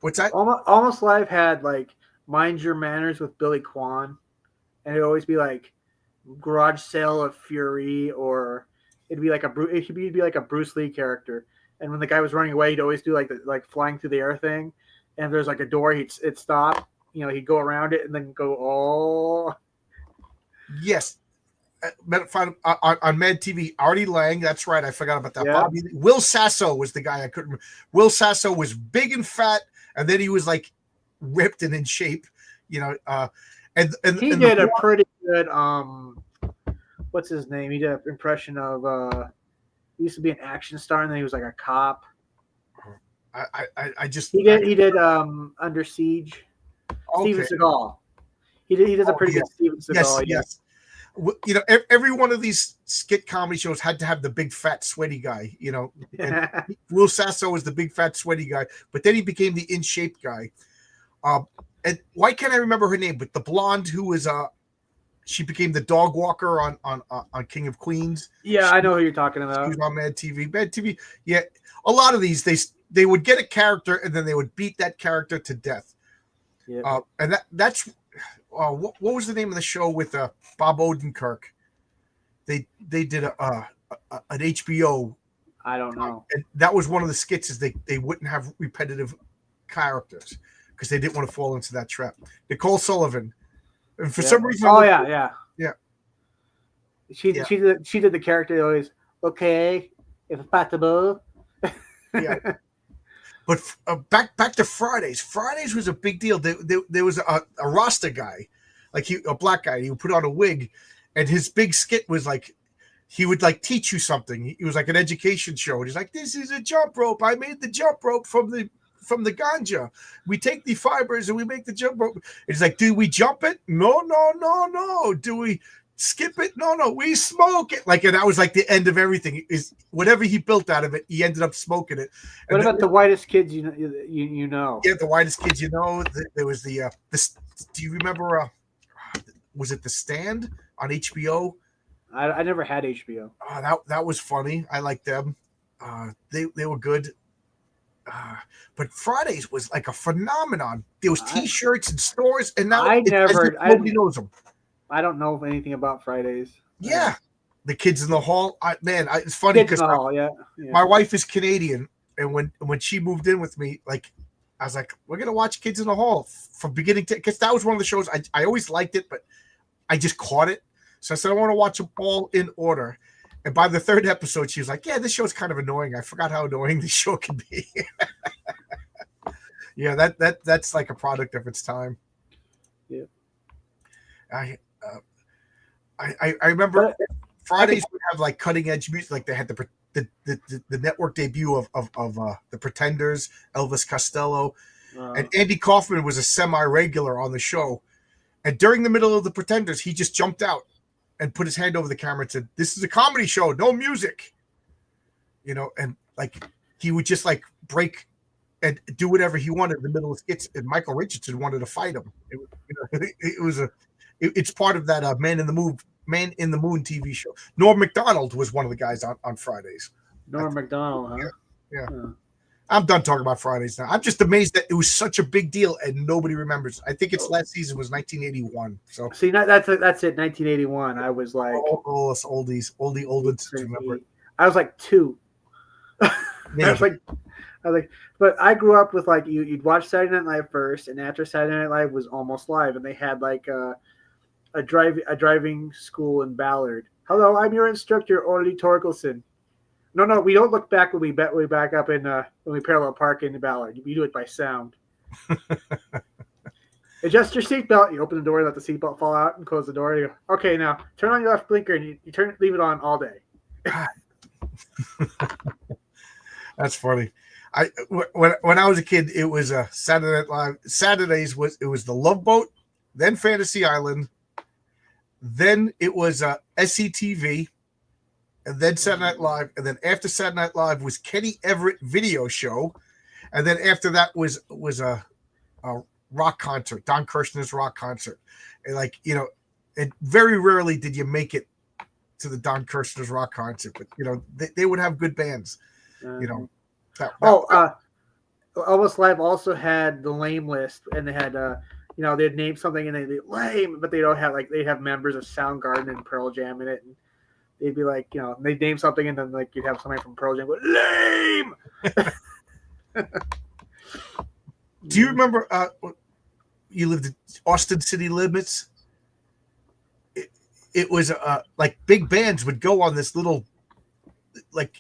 what's that? Almost Live had like Mind Your Manners with Billy Kwan, and it'd always be like Garage Sale of Fury, or it'd be like a Bruce Lee character. And when the guy was running away, he'd always do like flying through the air thing. And if there's like a door, it'd stop. He'd go around it and then go, oh. Yes. On Mad TV, Artie Lang, that's right. I forgot about that. Yeah. Will Sasso was the guy I couldn't remember. Will Sasso was big and fat, and then he was like ripped and in shape, and he did a pretty good, what's his name? He did an impression of, he used to be an action star, and then he was like a cop. He did Under Siege. Okay. Steven Seagal. He does a pretty good Steven Seagal. Yes. Every one of these skit comedy shows had to have the big fat sweaty guy. And Will Sasso was the big fat sweaty guy, but then he became the in shape guy. And why can't I remember her name? But the blonde who was she became the dog walker on King of Queens. Yeah, I know who you're talking about. She was on Mad TV. Mad TV. Yeah, a lot of these they would get a character and then they would beat that character to death. Yeah. And that's what was the name of the show with Bob Odenkirk? They did an HBO. I don't know. And that was one of the skits. Is they wouldn't have repetitive characters because they didn't want to fall into that trap. Nicole Sullivan, and for some reason, yeah. She did the character always. Okay, if possible. Yeah. But back to Fridays. Fridays was a big deal. There was a Rasta guy, like a black guy. He would put on a wig, and his big skit was like he would like teach you something. He was like an education show. And he's like, "This is a jump rope. I made the jump rope from the ganja. We take the fibers and we make the jump rope." And he's like, "Do we jump it? No. Do we skip it. No, we smoke it. Like, and that was like the end of everything. Is whatever he built out of it, he ended up smoking it. What And about the whitest kids you know? Yeah, the whitest kids you know. There was the this. Do you remember? Was it The Stand on HBO? I never had HBO. That was funny. I liked them. They were good. But Fridays was like a phenomenon. There was T-shirts in stores, and now nobody knows them. I don't know anything about Fridays. Yeah, the kids in the hall. It's funny because my wife is Canadian, and when she moved in with me, like I was like, we're gonna watch Kids in the Hall from beginning to, because that was one of the shows I always liked it, but I just caught it. So I said I want to watch them all in order. And by the third episode, she was like, "Yeah, this show's kind of annoying. I forgot how annoying this show can be." Yeah, that's like a product of its time. Yeah, I remember Fridays would have like cutting edge music. Like they had the network debut of the Pretenders, Elvis Costello, and Andy Kaufman was a semi-regular on the show. And during the middle of the Pretenders, he just jumped out and put his hand over the camera and said, "This is a comedy show, no music." And like he would just like break and do whatever he wanted in the middle of skits. And Michael Richardson wanted to fight him. It's part of that Man in the Moon TV show. Norm Macdonald was one of the guys on Fridays. Norm Macdonald, huh? Yeah. I'm done talking about Fridays now. I'm just amazed that it was such a big deal and nobody remembers. I think its last season was 1981. So see, that's it. 1981. I was like, oldies, remember it. I was like 2. I was like, but I grew up with like you'd watch Saturday Night Live first, and after Saturday Night Live was almost live, and they had like a driving school in Ballard. Hello, I'm your instructor, Orly Torkelson. No, we don't look back when we back up in when we parallel park in Ballard. We do it by sound. Adjust your seatbelt. You open the door, let the seatbelt fall out, and close the door. You go, okay, now turn on your left blinker, and you leave it on all day. That's funny. When I was a kid, it was Saturday Night Live. Saturdays was The Love Boat, then Fantasy Island, then it was SCTV, and then Saturday Night Live, and then after Saturday Night Live was Kenny Everett Video Show, and then after that was a rock concert, Don Kirshner's rock concert, and and very rarely did you make it to the Don Kirshner's rock concert, but they would have good bands, Almost Live also had the lame list, and they had they'd name something and they'd lame, but they don't have they'd have members of Soundgarden and Pearl Jam in it, and they'd be like, they'd name something and then like you'd have somebody from Pearl Jam go lame. Do you remember you lived in Austin City Limits? It was like big bands would go on this little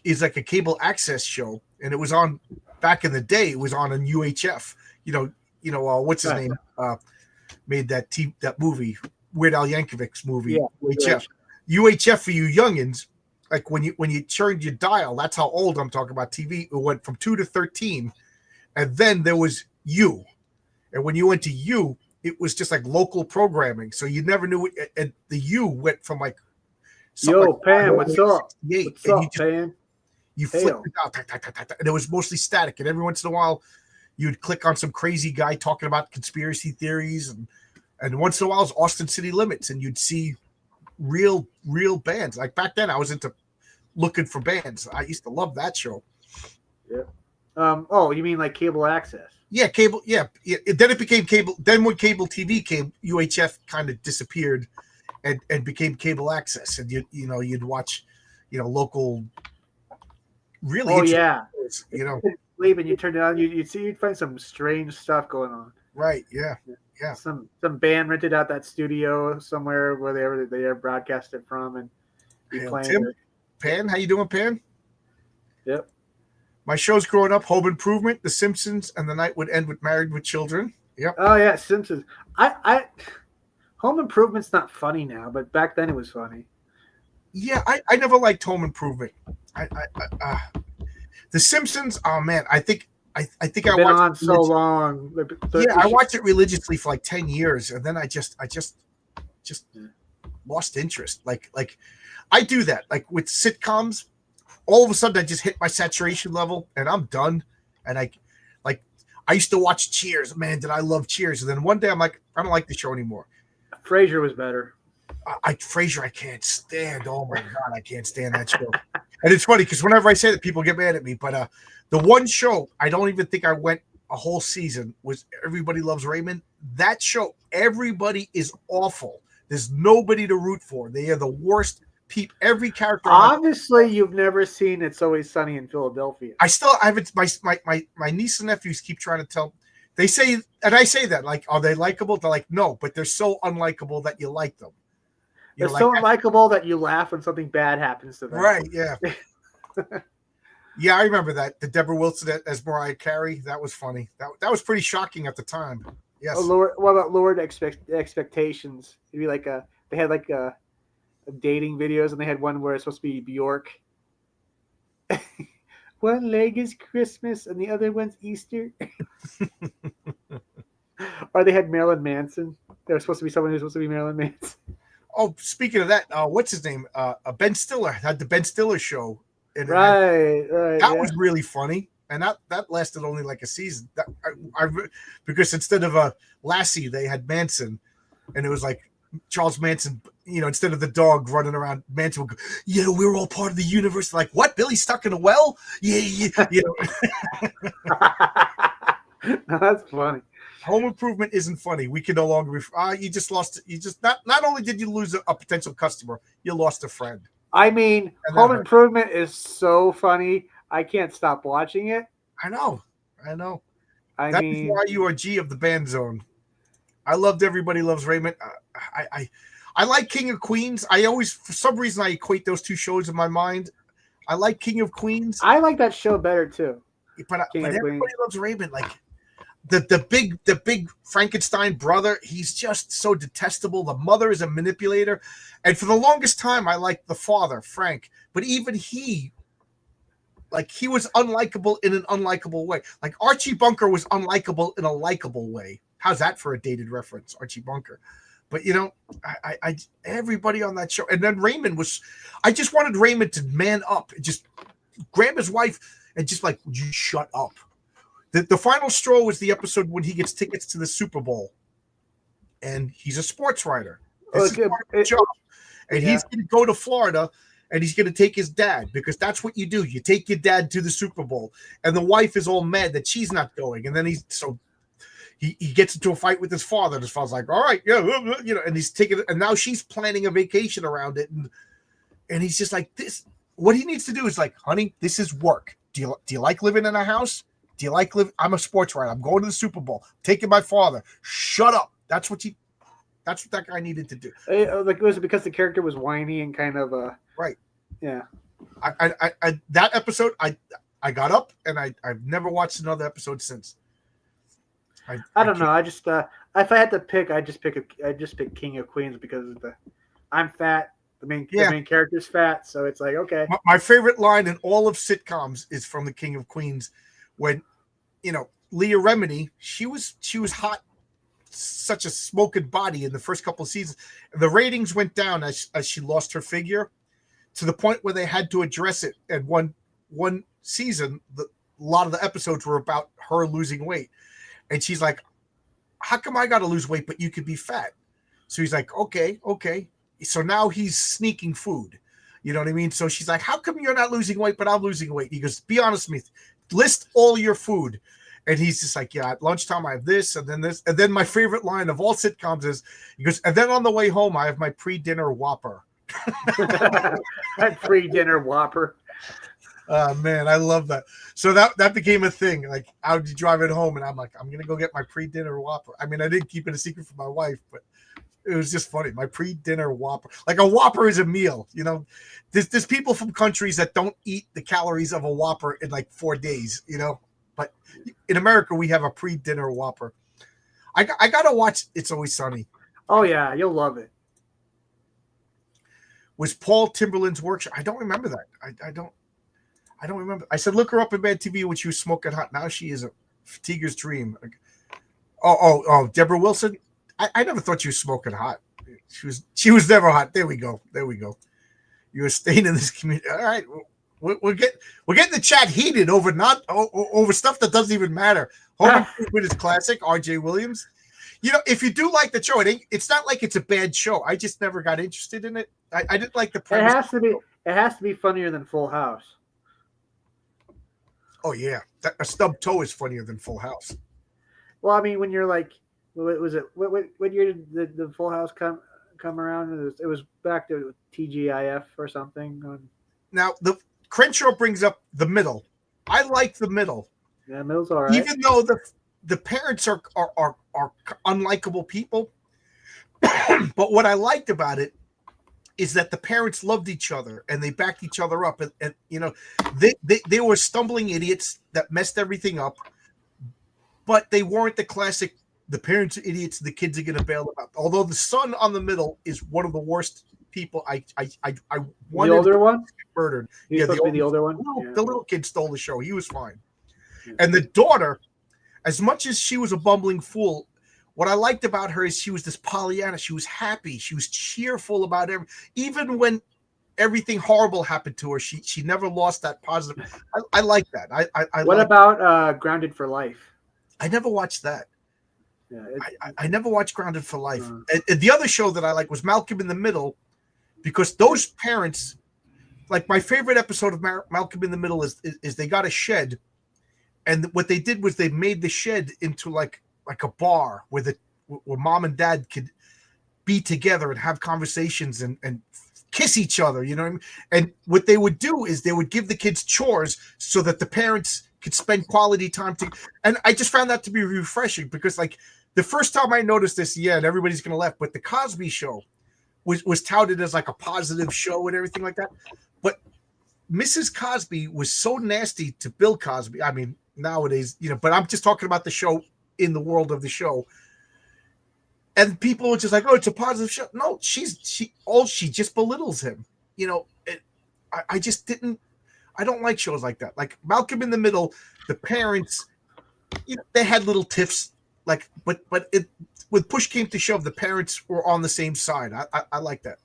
it's like a cable access show, and it was on back in the day. It was on UHF. What's his name? Made that movie, Weird Al Yankovic's movie. Yeah, UHF for you youngins. Like when you turned your dial, that's how old I'm talking about TV. It went from 2 to 13, and then there was U, and when you went to U, it was just like local programming. So you never knew it. And the U went from like. Yo, Pam, what's up? What's up, Pam? You flipped it out, and it was mostly static. And every once in a while, you'd click on some crazy guy talking about conspiracy theories, and once in a while, it was Austin City Limits, and you'd see real bands. Like back then, I was into looking for bands. I used to love that show. Yeah. You mean like cable access? Yeah, cable. Yeah. Then it became cable. Then when cable TV came, UHF kind of disappeared. And became cable access, and you'd watch, local. Really, shows, Leave and you turn it on, you'd find some strange stuff going on. Right? Yeah. Some band rented out that studio somewhere where they ever broadcast it from, and Tim, Pan, how you doing, Pan? Yep. My shows growing up: Home Improvement, The Simpsons, and The Night Would End with Married with Children. Yep. Oh yeah, Simpsons. Home Improvement's not funny now, but back then it was funny. Yeah, I never liked Home Improvement. The Simpsons. Oh man, I think I watched on so long. I watched it religiously for like 10 years, and then I just lost interest. Like I do that. Like with sitcoms, all of a sudden I just hit my saturation level and I'm done. And I used to watch Cheers. Man, did I love Cheers? And then one day I'm like, I don't like the show anymore. Frasier was better. Frasier, I can't stand. Oh my god, I can't stand that show. And it's funny because whenever I say that, people get mad at me. But the one show I don't even think I went a whole season was Everybody Loves Raymond. That show, everybody is awful. There's nobody to root for. They are the worst people. Every character. Obviously, you've never seen It's Always Sunny in Philadelphia. I haven't. My niece and nephews keep trying to tell. They say, and I say that, like, are they likable? They're like, no, but they're so unlikable that you like them. They're so unlikable that you laugh when something bad happens to them. Right, yeah. Yeah, I remember that. The Deborah Wilson as Mariah Carey. That was funny. That was pretty shocking at the time. Yes. What about lowered expectations? It'd be like they had like a dating videos, and they had one where it's supposed to be Bjork. One leg is Christmas and the other one's Easter. Or they had Marilyn Manson. There was supposed to be someone who was supposed to be Marilyn Manson. Oh, speaking of that, what's his name? Ben Stiller had the Ben Stiller show. Right. That was really funny, and that lasted only like a season. Because instead of Lassie, they had Manson, and it was like Charles Manson. Instead of the dog running around, Manson would go, "Yeah, we're all part of the universe." Like, what? Billy's stuck in a well? Yeah. No, that's funny. Home Improvement isn't funny. We can no longer. You just lost. You just not only did you lose a potential customer, you lost a friend. I mean, Home Improvement is so funny. I can't stop watching it. I know. That's why you are G of the Band Zone. I loved Everybody Loves Raymond. I like King of Queens. I always, for some reason, I equate those two shows in my mind. I like King of Queens. I like that show better too. But Everybody Loves Raymond. Like the big Frankenstein brother, he's just so detestable. The mother is a manipulator, and for the longest time, I liked the father, Frank. But even he was unlikable in an unlikable way. Like Archie Bunker was unlikable in a likable way. How's that for a dated reference, Archie Bunker? But I everybody on that show, and then Raymond was. I just wanted Raymond to man up, and just grab his wife, and just like, would you shut up? The final straw was the episode when he gets tickets to the Super Bowl, and he's a sports writer. He's going to go to Florida, and he's going to take his dad, because that's what you do. You take your dad to the Super Bowl, and the wife is all mad that she's not going, and then he gets into a fight with his father, and his father's like, all right, yeah, and he's taking it, and now she's planning a vacation around it, and he's just like, this. What he needs to do is like, honey, this is work. Do you like living in a house? Do you like live? I'm a sports writer. I'm going to the Super Bowl. I'm taking my father. Shut up. That's what that guy needed to do. Like, was it because the character was whiny and kind of right? Yeah. I that episode, I got up and I've never watched another episode since. I don't know. I just if I had to pick, I just pick King of Queens because of I'm fat. The main character's fat, so it's like, okay. My favorite line in all of sitcoms is from the King of Queens. When, Leah Remini, she was hot, such a smoking body in the first couple of seasons. The ratings went down as she lost her figure, to the point where they had to address it. And one season, a lot of the episodes were about her losing weight. And she's like, how come I got to lose weight, but you could be fat? So he's like, okay. So now he's sneaking food. You know what I mean? So she's like, how come you're not losing weight, but I'm losing weight? He goes, be honest with me. List all your food. And he's just like, yeah, at lunchtime I have this, and then this. And then my favorite line of all sitcoms is, he goes, and then on the way home I have my pre-dinner Whopper. My pre-dinner Whopper. Man, I love that. So that became a thing. Like, I would be driving home and I'm like, I'm gonna go get my pre-dinner Whopper. I mean, I didn't keep it a secret from my wife, but it was just funny. My pre-dinner Whopper. Like, a Whopper is a meal, There's people from countries that don't eat the calories of a Whopper in like 4 days, But in America, we have a pre-dinner Whopper. I gotta watch It's Always Sunny. Oh yeah, you'll love it. Was Paul Timberland's workshop? I don't remember that. I don't remember. I said look her up in Bad TV when she was smoking hot. Now she is a Tiger's dream. Oh, Deborah Wilson. I never thought she was smoking hot. She was never hot. There we go. You're staying in this community. All right, we're getting the chat heated over over stuff that doesn't even matter. Home Improvement is classic. R.J. Williams. If you do like the show, it's not like it's a bad show. I just never got interested in it. I didn't like the premise. It has to be funnier than Full House. Oh yeah, a stub toe is funnier than Full House. Well, I mean, when you're like, what was it? What year did the Full House come around? It was back to TGIF or something. Now the Crenshaw brings up the middle. I like the middle. Yeah, middle's all right. Even though the parents are unlikable people, but what I liked about it is that the parents loved each other and they backed each other up, and they were stumbling idiots that messed everything up, but they weren't the classic. The parents are idiots. The kids are going to bail them out. Although the son on the middle is one of the worst people. I wanted the older one murdered. He's supposed to be the older one. The little kid stole the show. He was fine. Yeah. And the daughter, as much as she was a bumbling fool, what I liked about her is she was this Pollyanna. She was happy. She was cheerful about everything. Even when everything horrible happened to her, she never lost that positive. I like that. What about Grounded for Life? I never watched that. Yeah, I never watched Grounded for Life. And the other show that I like was Malcolm in the Middle, because those parents, like my favorite episode of Malcolm in the Middle is they got a shed, and what they did was they made the shed into like a bar where mom and dad could be together and have conversations and kiss each other, you know what I mean? And what they would do is they would give the kids chores so that the parents could spend quality time and I just found that to be refreshing, because like the first time I noticed this, and everybody's gonna laugh, but the Cosby Show was touted as like a positive show and everything like that. But Mrs. Cosby was so nasty to Bill Cosby. I mean, nowadays, but I'm just talking about the show in the world of the show. And people were just like, oh, it's a positive show. No, she just belittles him. I just didn't. I don't like shows like that. Like Malcolm in the Middle, the parents, they had little tiffs. Like, but when push came to shove, the parents were on the same side. I like that.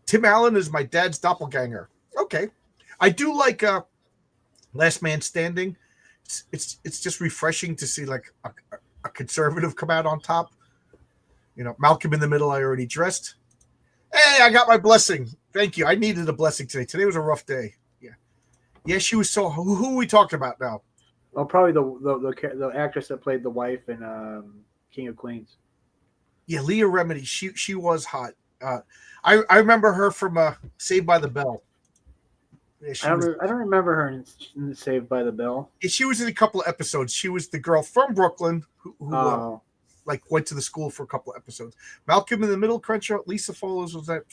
Tim Allen is my dad's doppelganger. Okay, I do like Last Man Standing. It's just refreshing to see like a conservative come out on top. Malcolm in the Middle, I already dressed. Hey, I got my blessing. Thank you. I needed a blessing today. Today was a rough day. Yeah, she was so. Who are we talking about now? Oh, probably the actress that played the wife in King of Queens. Yeah, Leah Remini. She was hot. I remember her from Saved by the Bell. Yeah, I don't remember her in Saved by the Bell. Yeah, she was in a couple of episodes. She was the girl from Brooklyn who went to the school for a couple of episodes. Malcolm in the Middle, Crenshaw, Lisa Follows was that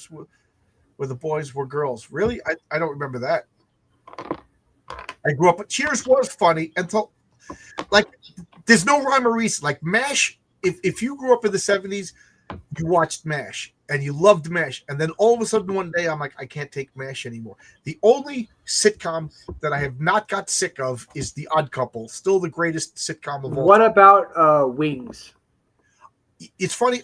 where the boys were girls. Really? I don't remember that. I grew up, but Cheers was funny until, like, there's no rhyme or reason. Like MASH, if you grew up in the 70s, you watched MASH and you loved MASH, and then all of a sudden one day I'm like, I can't take MASH anymore. The only sitcom that I have not got sick of is The Odd Couple, still the greatest sitcom of all. What about Wings? It's funny.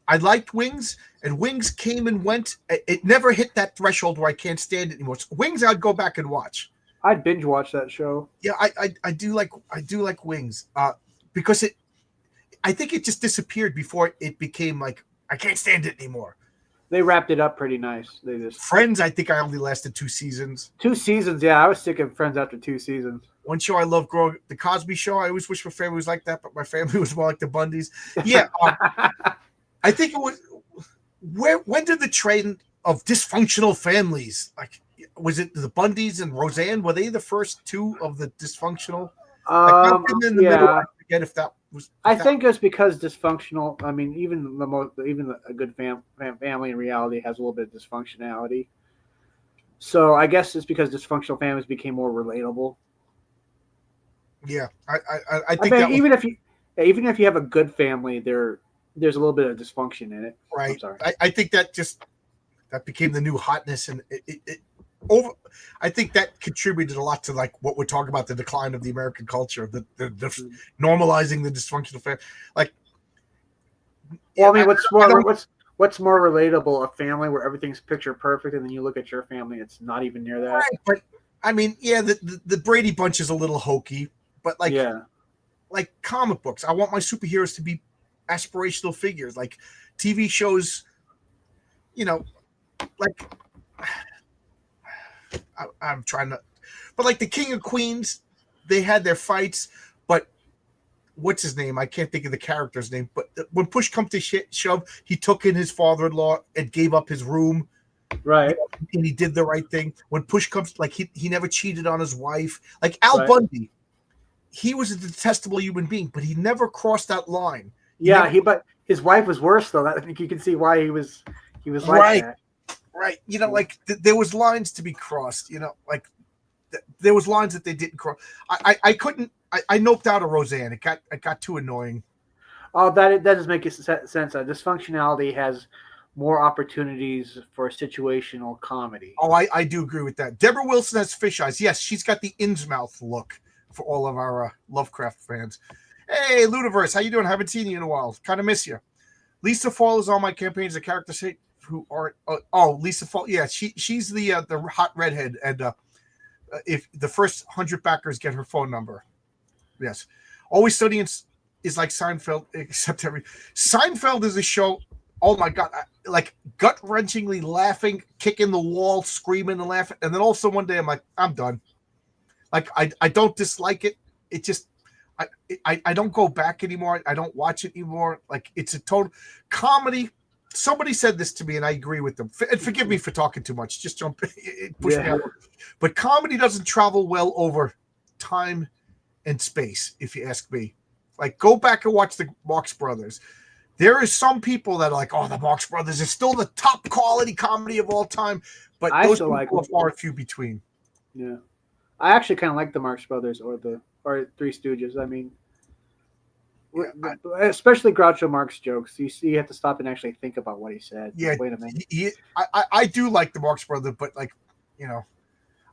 I liked Wings, and Wings came and went. It never hit that threshold where I can't stand it anymore. So Wings, I'd go back and watch. I'd binge watch that show. Yeah, I do like Wings because I think it just disappeared before it became like I can't stand it anymore. They wrapped it up pretty nice. Friends, I think I only lasted 2 seasons. 2 seasons, yeah. I was sick of Friends after 2 seasons. One show I love growing, The Cosby Show. I always wish my family was like that, but my family was more like the Bundys. Yeah, I think it was. When did the trend of dysfunctional families, like, was it the Bundys and Roseanne? Were they the first 2 of the dysfunctional? In the middle, I forget if that was. I think it's because dysfunctional. I mean, even a good family in reality has a little bit of dysfunctionality. So I guess it's because dysfunctional families became more relatable. Yeah, I think I mean, even if you have a good family, there's a little bit of dysfunction in it. Right. I'm sorry. I think that became the new hotness, and I think that contributed a lot to like what we're talking about, the decline of the American culture, the normalizing the dysfunctional family. Like, well, I mean, what's more relatable? A family where everything's picture perfect, and then you look at your family, it's not even near that. Right, but I mean, yeah, the Brady Bunch is a little hokey, but like comic books, I want my superheroes to be aspirational figures, like TV shows. You know, like I'm trying to, but like the King of Queens, they had their fights, but what's his name? I can't think of the character's name. But when push comes to shove, he took in his father-in-law and gave up his room. Right. And he did the right thing. When push comes, like he never cheated on his wife. Like Al Right. Bundy, he was a detestable human being, but he never crossed that line. But his wife was worse though. I think you can see why he was like Right. that. Right. Like there was lines to be crossed. Like there was lines that they didn't cross. I couldn't. I noped out of Roseanne. It got too annoying. Oh, that does make sense. Dysfunctionality has more opportunities for situational comedy. Oh, I do agree with that. Deborah Wilson has fish eyes. Yes, she's got the Innsmouth look for all of our Lovecraft fans. Hey, Ludiverse, how you doing? Haven't seen you in a while. Kind of miss you. Lisa Fall is on my campaign as a character who aren't. Lisa Fall. Yeah, she's the hot redhead, and if the first 100 backers get her phone number, yes. Always Studying is like Seinfeld, except Seinfeld is a show. Oh my god, like gut wrenchingly laughing, kicking the wall, screaming and laughing, and then also one day I'm like, I'm done. Like I don't dislike it. It just I don't go back anymore. I don't watch it anymore. Like it's a total comedy. Somebody said this to me, and I agree with them. And forgive me for talking too much. Just jump, push me out. But comedy doesn't travel well over time and space, if you ask me. Like, go back and watch the Marx Brothers. There is some people that are like, oh, the Marx Brothers is still the top quality comedy of all time. But those people are far and few between. Yeah. I actually kind of like the Marx Brothers or Three Stooges. I mean, especially Groucho Marx jokes. You have to stop and actually think about what he said. Yeah, wait a minute. I do like the Marx Brothers, but like,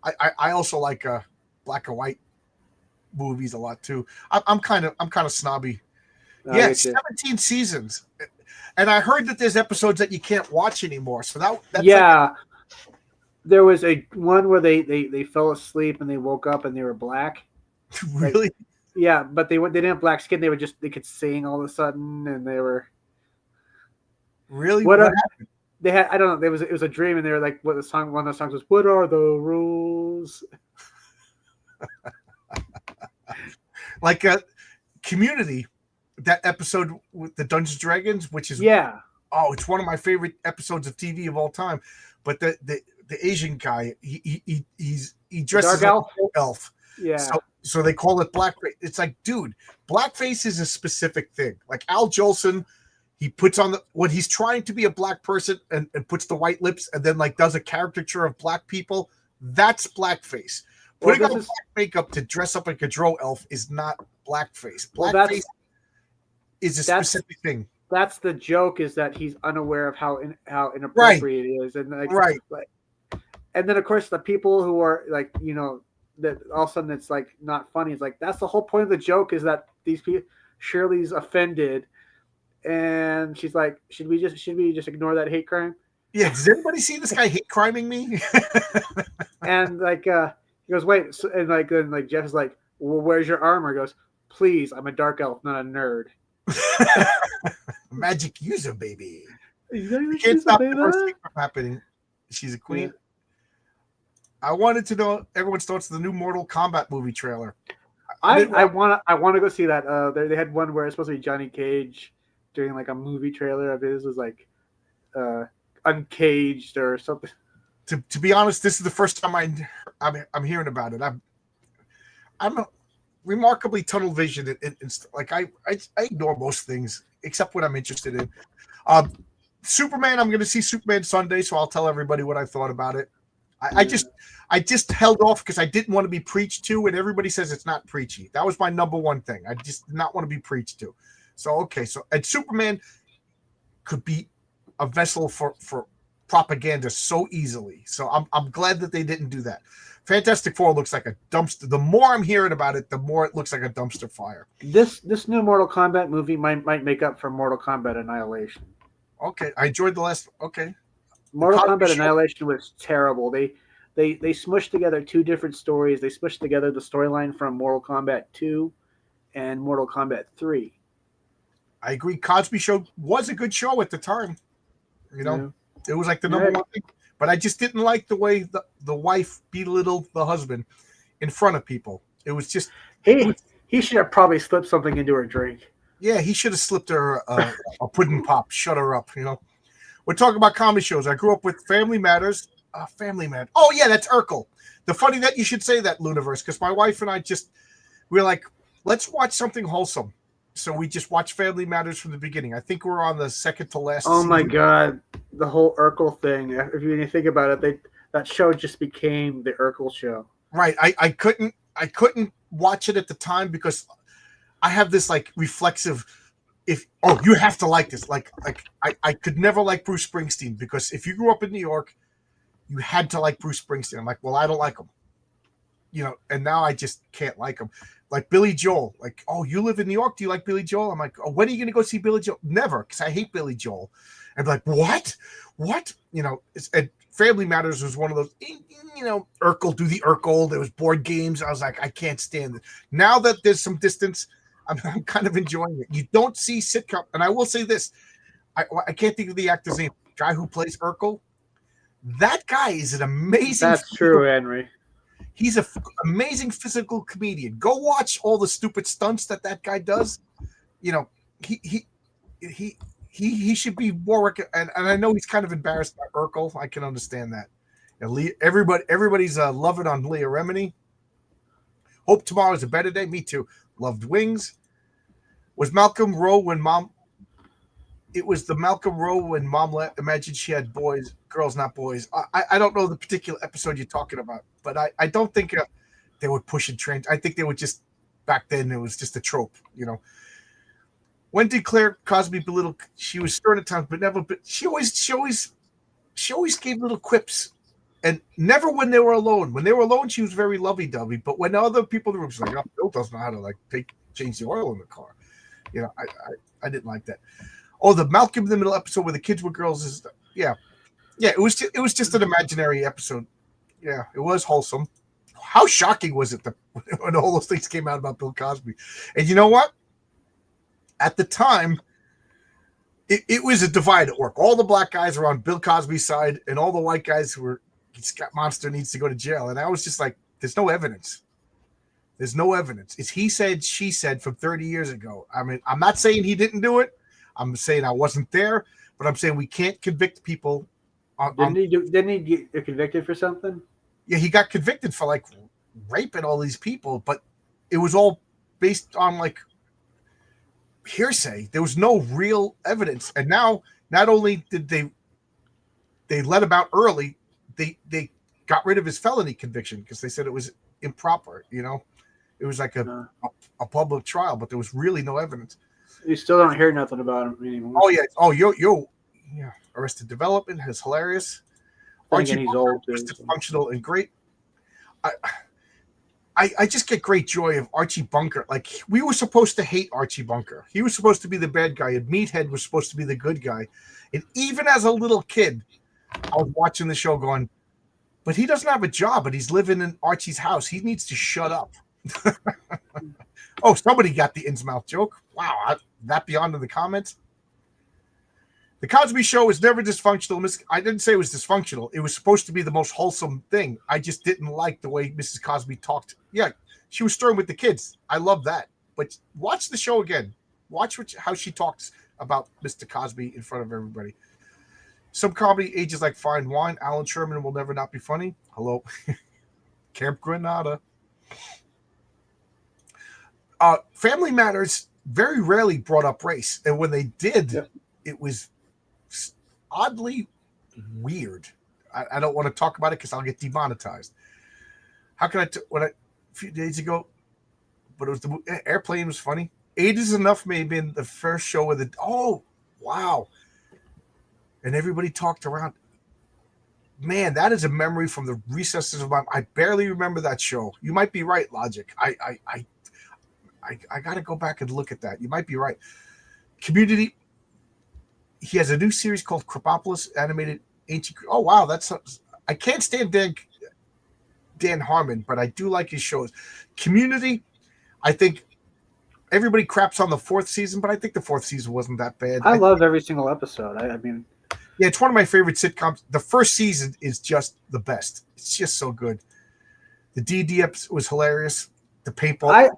I also like black and white movies a lot too. I'm kind of snobby. Yeah, 17 seasons, and I heard that there's episodes that you can't watch anymore. So that's there was one where they fell asleep and they woke up and they were black. Really? Yeah, but they didn't have black skin. They could sing all of a sudden, and they were really what happened? They had, I don't know. It was a dream, and they were like, one of the songs was, "What are the rules?" Like a Community, that episode with the Dungeons and Dragons, which is it's one of my favorite episodes of TV of all time. But the Asian guy, he dresses like an elf. Yeah. So they call it blackface. It's like, dude, blackface is a specific thing. Like Al Jolson, he puts on when he's trying to be a black person and puts the white lips and then like does a caricature of black people. That's blackface. Putting on black makeup to dress up like a Dro elf is not blackface. Blackface is a specific thing. That's the joke, is that he's unaware of how inappropriate it is, and and then of course the people who are like, that all of a sudden it's like not funny. It's like, that's the whole point of the joke, is that these people, Shirley's offended, and she's like, should we just ignore that hate crime? Yeah, does anybody see this guy hate criming me? And like he goes, wait, and then Jeff is like, well, where's your armor? He goes, please, I'm a dark elf, not a nerd. Magic user, baby. You can't stop the first thing from happening. She's a queen. Yeah. I wanted to know everyone's thoughts of the new Mortal Kombat movie trailer. I want to go see that. They had one where it's supposed to be Johnny Cage doing like a movie trailer of his, was like Uncaged or something. To be honest, this is the first time I'm hearing about it. I'm a remarkably tunnel vision, and like I ignore most things except what I'm interested in. Superman, I'm going to see Superman Sunday, so I'll tell everybody what I thought about it. I just held off because I didn't want to be preached to, and everybody says it's not preachy. That was my number one thing. I just did not want to be preached to. So and Superman could be a vessel for propaganda so easily. So I'm glad that they didn't do that. Fantastic Four looks like a dumpster. The more I'm hearing about it, the more it looks like a dumpster fire. This new Mortal Kombat movie might make up for Mortal Kombat Annihilation. Okay, I enjoyed the last. Okay, the Mortal Cosby Kombat Show. Annihilation was terrible. They smushed together two different stories. They smushed together the storyline from Mortal Kombat 2 and Mortal Kombat 3. I agree. Cosby Show was a good show at the time. You know, Yeah. it was like the number Yeah. one thing. But I just didn't like the way the wife belittled the husband in front of people. It was just, it was, He should have probably slipped something into her drink. yeah, he should have slipped her a pudding pop, shut her up. We're talking about comedy shows. I grew up with Family Matters. Family Matters. Oh yeah, that's Urkel. The funny that you should say that, Luniverse, because my wife and I we're like, let's watch something wholesome. So we just watched Family Matters from the beginning. I think we're on the second to last Oh my season. god, the whole Urkel thing. If you think about it, that show just became the Urkel show. Right. I couldn't watch it at the time because I have this like reflexive you have to like this. I could never like Bruce Springsteen because if you grew up in New York, you had to like Bruce Springsteen. I'm like, well, I don't like him. And now I just can't like him. Like Billy Joel, like, oh, you live in New York? Do you like Billy Joel? I'm like, oh, when are you going to go see Billy Joel? Never, because I hate Billy Joel. I'd be like, what? And Family Matters was one of those, Urkel, do the Urkel. There was board games. I was like, I can't stand it. Now that there's some distance, I'm kind of enjoying it. You don't see sitcom, and I will say this, I can't think of the actor's name. Guy who plays Urkel, that guy is an amazing. That's true, Henry. He's an amazing physical comedian. Go watch all the stupid stunts that guy does. He should be more. And I know he's kind of embarrassed by Urkel. I can understand that. Everybody's loving on Leah Remini. Hope tomorrow's a better day. Me too. Loved Wings. Was Malcolm Rowe when mom? It was the Malcolm Rowe when mom imagined she had girls, not boys. I don't know the particular episode you're talking about, but I don't think they were pushing trends. I think they were just, back then it was just a trope, When did Claire Cosby belittle? She was stern at times, but never. But she always gave little quips, and never when they were alone. When they were alone, she was very lovey-dovey. But when other people in the room, she's like, "Oh, Bill doesn't know how to change the oil in the car." I didn't like that. Oh, the Malcolm in the Middle episode where the kids were girls is yeah. It was just an imaginary episode. Yeah, it was wholesome. How shocking was it when all those things came out about Bill Cosby? And you know what? At the time, it was a divide at work. All the black guys were on Bill Cosby's side, and all the white guys were, Scott Monster needs to go to jail. And I was just like, there's no evidence. There's no evidence. It's he said, she said from 30 years ago. I mean, I'm not saying he didn't do it. I'm saying I wasn't there, but I'm saying we can't convict people. Didn't he get convicted for something? Yeah, he got convicted for like raping all these people, but it was all based on like hearsay. There was no real evidence. And now, not only did they let him out early, they got rid of his felony conviction because they said it was improper. It was like a public trial, but there was really no evidence. You still don't hear nothing about him anymore. Oh yeah. Oh yeah. Arrested Development is hilarious. Archie he's old, dysfunctional and great. I just get great joy of Archie Bunker. Like, we were supposed to hate Archie Bunker. He was supposed to be the bad guy, and Meathead was supposed to be the good guy. And even as a little kid, I was watching the show going, but he doesn't have a job, but he's living in Archie's house. He needs to shut up. Oh, somebody got the Innsmouth joke. Wow, that beyond in the comments. The Cosby Show was never dysfunctional. I didn't say it was dysfunctional. It was supposed to be the most wholesome thing. I just didn't like the way Mrs. Cosby talked. Yeah, she was stern with the kids. I love that. But watch the show again. Watch how she talks about Mr. Cosby in front of everybody. Some comedy ages like fine wine. Alan Sherman will never not be funny. Hello. Camp Granada. Family Matters very rarely brought up race. And when they did, It was oddly weird. I don't want to talk about it because I'll get demonetized. How can a few days ago, but it was the Airplane was funny. 8 is Enough may have been the first show with wow. And everybody talked around. Man, that is a memory from the recesses of I barely remember that show. You might be right, Logic. I got to go back and look at that. You might be right. Community. he has a new series called Krapopolis Animated Ancient. Oh wow, I can't stand Dan Harmon, but I do like his shows. Community, I think everybody craps on the fourth season, but I think the fourth season wasn't that bad. I love every single episode. I mean, yeah, it's one of my favorite sitcoms. The first season is just the best. It's just so good. The D&D episode was hilarious. The paintball.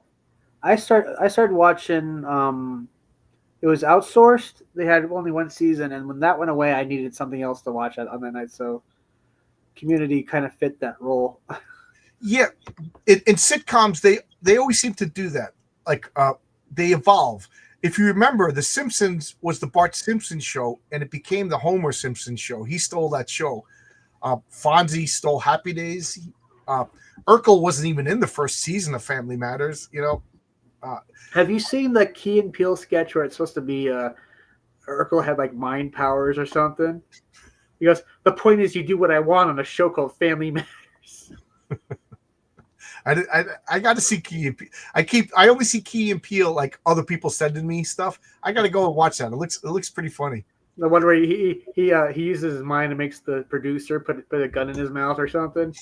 I started watching. It was outsourced. They had only one season, and when that went away, I needed something else to watch on that night. So, Community kind of fit that role. Yeah, in sitcoms, they always seem to do that. Like they evolve. If you remember, The Simpsons was the Bart Simpson show, and it became the Homer Simpson show. He stole that show. Fonzie stole Happy Days. Urkel wasn't even in the first season of Family Matters. Have you seen the Key and Peele sketch where it's supposed to be Urkel had like mind powers or something? He goes, "The point is, you do what I want on a show called Family Matters." I got to see Key and Peele. I only see Key and Peele like other people sending me stuff. I got to go and watch that. It looks pretty funny. The one where he uses his mind and makes the producer put a gun in his mouth or something.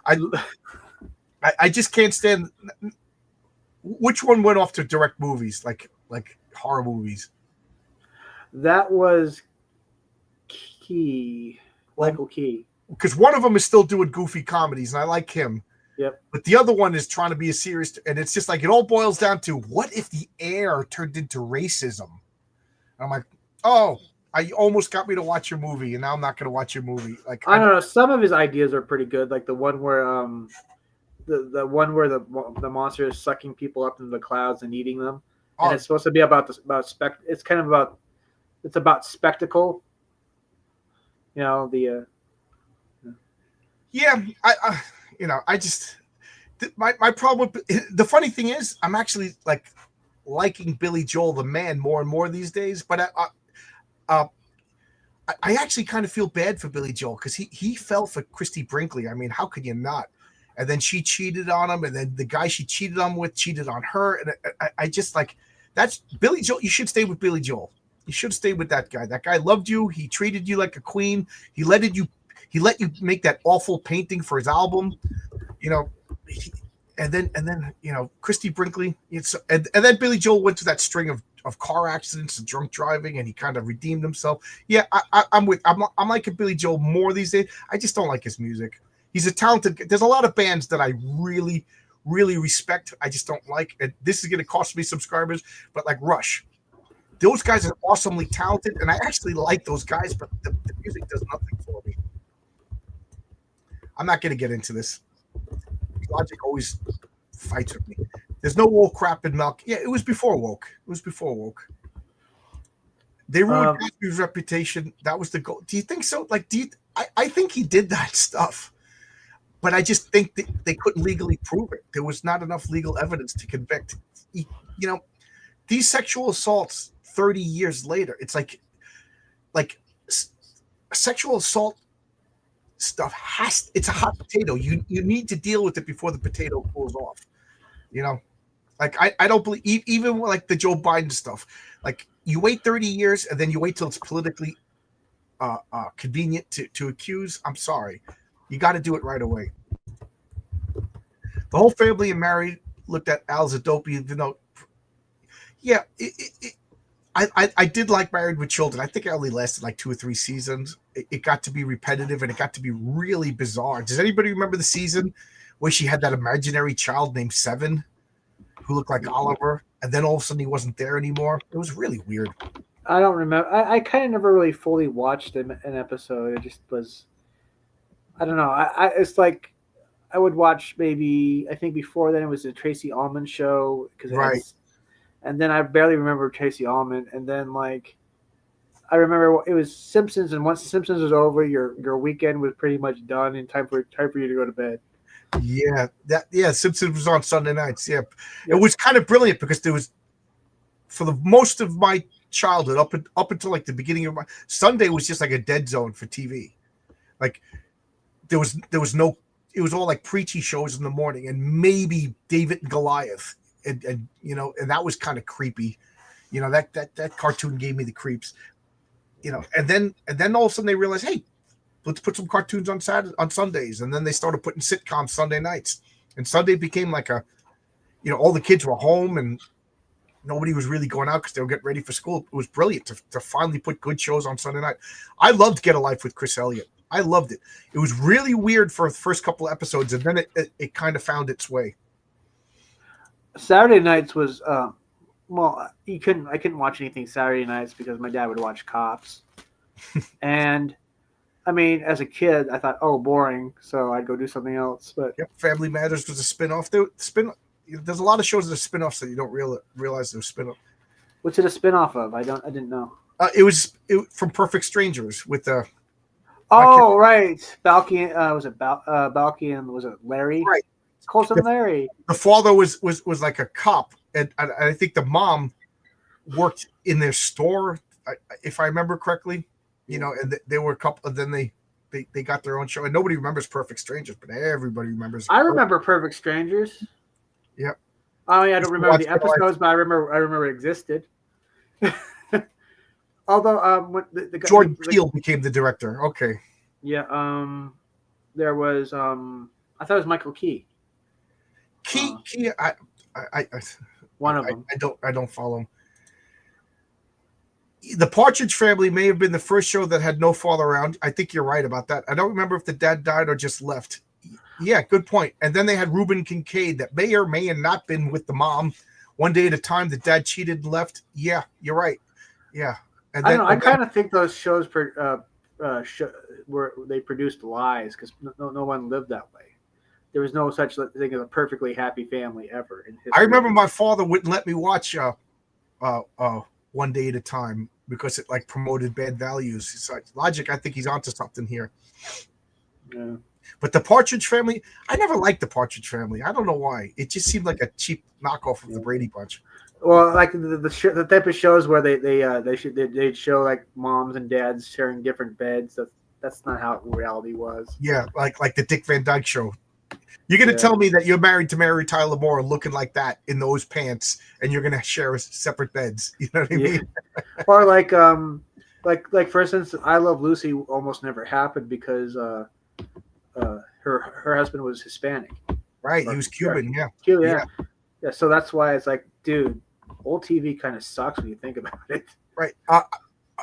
I just can't stand. Which one went off to direct movies like horror movies? That was Key, Michael Key. Because one of them is still doing goofy comedies, and I like him. Yep. But the other one is trying to be a serious, and it's just like it all boils down to what if the air turned into racism? I'm like, oh, I almost got me to watch your movie, and now I'm not going to watch your movie. Like I don't know, some of his ideas are pretty good, like the one where the one where the monster is sucking people up into the clouds and eating them, and it's supposed to be about It's kind of about spectacle. Yeah, I just my problem with the funny thing is I'm actually like liking Billy Joel the man more and more these days, but I actually kind of feel bad for Billy Joel because he fell for Christy Brinkley. I mean, how could you not? And then she cheated on him, and then the guy she cheated on with cheated on her, and I just like that's Billy Joel. You should stay with Billy Joel. You should stay with that guy. That guy loved you. He treated you like a queen. He let you make that awful painting for his album, and then Christy Brinkley. And then Billy Joel went through that string of car accidents and drunk driving, and he kind of redeemed himself. Yeah, I'm liking Billy Joel more these days. I just don't like his music. He's a talented. There's a lot of bands that I really, really respect. I just don't like. And this is going to cost me subscribers, but like Rush. Those guys are awesomely talented, and I actually like those guys, but the music does nothing for me. I'm not going to get into this. Logic always fights with me. There's no woke crap in Milk. Yeah, it was before woke. They ruined Gatsby's reputation. That was the goal. Do you think so? Like, I think he did that stuff, but I just think that they couldn't legally prove it. There was not enough legal evidence to convict. These sexual assaults 30 years later, it's like sexual assault stuff it's a hot potato. You need to deal with it before the potato cools off. Like I don't believe even like the Joe Biden stuff. Like you wait 30 years and then you wait till it's politically convenient to accuse. I'm sorry, you got to do it right away. The whole family and Mary looked at Al Zadopi, even though, yeah, I did like Married with Children. I think it only lasted like 2 or 3 seasons. It got to be repetitive and it got to be really bizarre. Does anybody remember the season where she had that imaginary child named Seven who looked like Oliver, and then all of a sudden he wasn't there anymore? It was really weird. I don't remember. I kind of never really fully watched an episode. It just was, I don't know. It's like I would watch maybe, I think before then it was the Tracy Ullman show. Right. And then I barely remember Tracy Ullman. And then like, I remember it was Simpsons, and once Simpsons was over, your weekend was pretty much done and time for you to go to bed. Yeah, Simpsons was on Sunday nights. Yeah. It was kind of brilliant because there was, for the most of my childhood, up until like the beginning of my Sunday was just like a dead zone for TV. Like there was no, it was all like preachy shows in the morning and maybe David and Goliath, and that was kind of creepy. You know, that cartoon gave me the creeps. You know, and then all of a sudden they realized, hey, let's put some cartoons on Sundays, and then they started putting sitcoms Sunday nights, and Sunday became like a, you know, all the kids were home and nobody was really going out because they were getting ready for school. It was brilliant to finally put good shows on Sunday night. I loved Get a Life with Chris Elliott. I loved it. It was really weird for the first couple of episodes, and then it kind of found its way. Saturday nights was well, I couldn't watch anything Saturday nights because my dad would watch Cops. And I mean, as a kid, I thought, oh, boring, so I'd go do something else. But Yep, Family Matters was a spin-off. There's a lot of shows that are spin-offs that you don't realize they're spin-off. what's it a spin-off of? I didn't know. It was from Perfect Strangers with the Oh, right. Balky, was it Balky and was it Larry? Right. Colson Larry. The father was like a cop, and I think the mom worked in their store, if I remember correctly. You know, and they were a couple. And then they got their own show, and nobody remembers Perfect Strangers, but everybody remembers. I remember Perfect Strangers. Yep. I mean, I don't remember the episodes, but I remember it existed. Although, when the Jordan Peele became the director. Okay. Yeah. There was I thought it was Michael Key. Key. One of them. I don't follow him. The Partridge Family may have been the first show that had no father around. I think you're right about that. I don't remember if the dad died or just left. Yeah, good point. And then they had Reuben Kincaid that may or may have not been with the mom. One day at a time, the dad cheated and left. Yeah, you're right. Yeah. And I then, don't know. I kind of think those shows were they produced lies because no one lived that way. There was no such thing as a perfectly happy family ever in history. I remember my father wouldn't let me watch One Day at a Time because it like promoted bad values. It's like, Logic, I think he's onto something here. Yeah. But the Partridge Family, I never liked the Partridge Family. I don't know why. It just seemed like a cheap knockoff of the Brady Bunch. Well, like the type of shows where they'd show like moms and dads sharing different beds. That's not how reality was. Yeah, like the Dick Van Dyke Show. You're gonna tell me that you're married to Mary Tyler Moore looking like that in those pants, and you're gonna share separate beds. You know what I mean? Or like for instance, I Love Lucy almost never happened because her husband was Hispanic. Right, he was Cuban. Yeah. Cuban. Yeah. So that's why it's like, dude, old TV kind of sucks when you think about it. Right.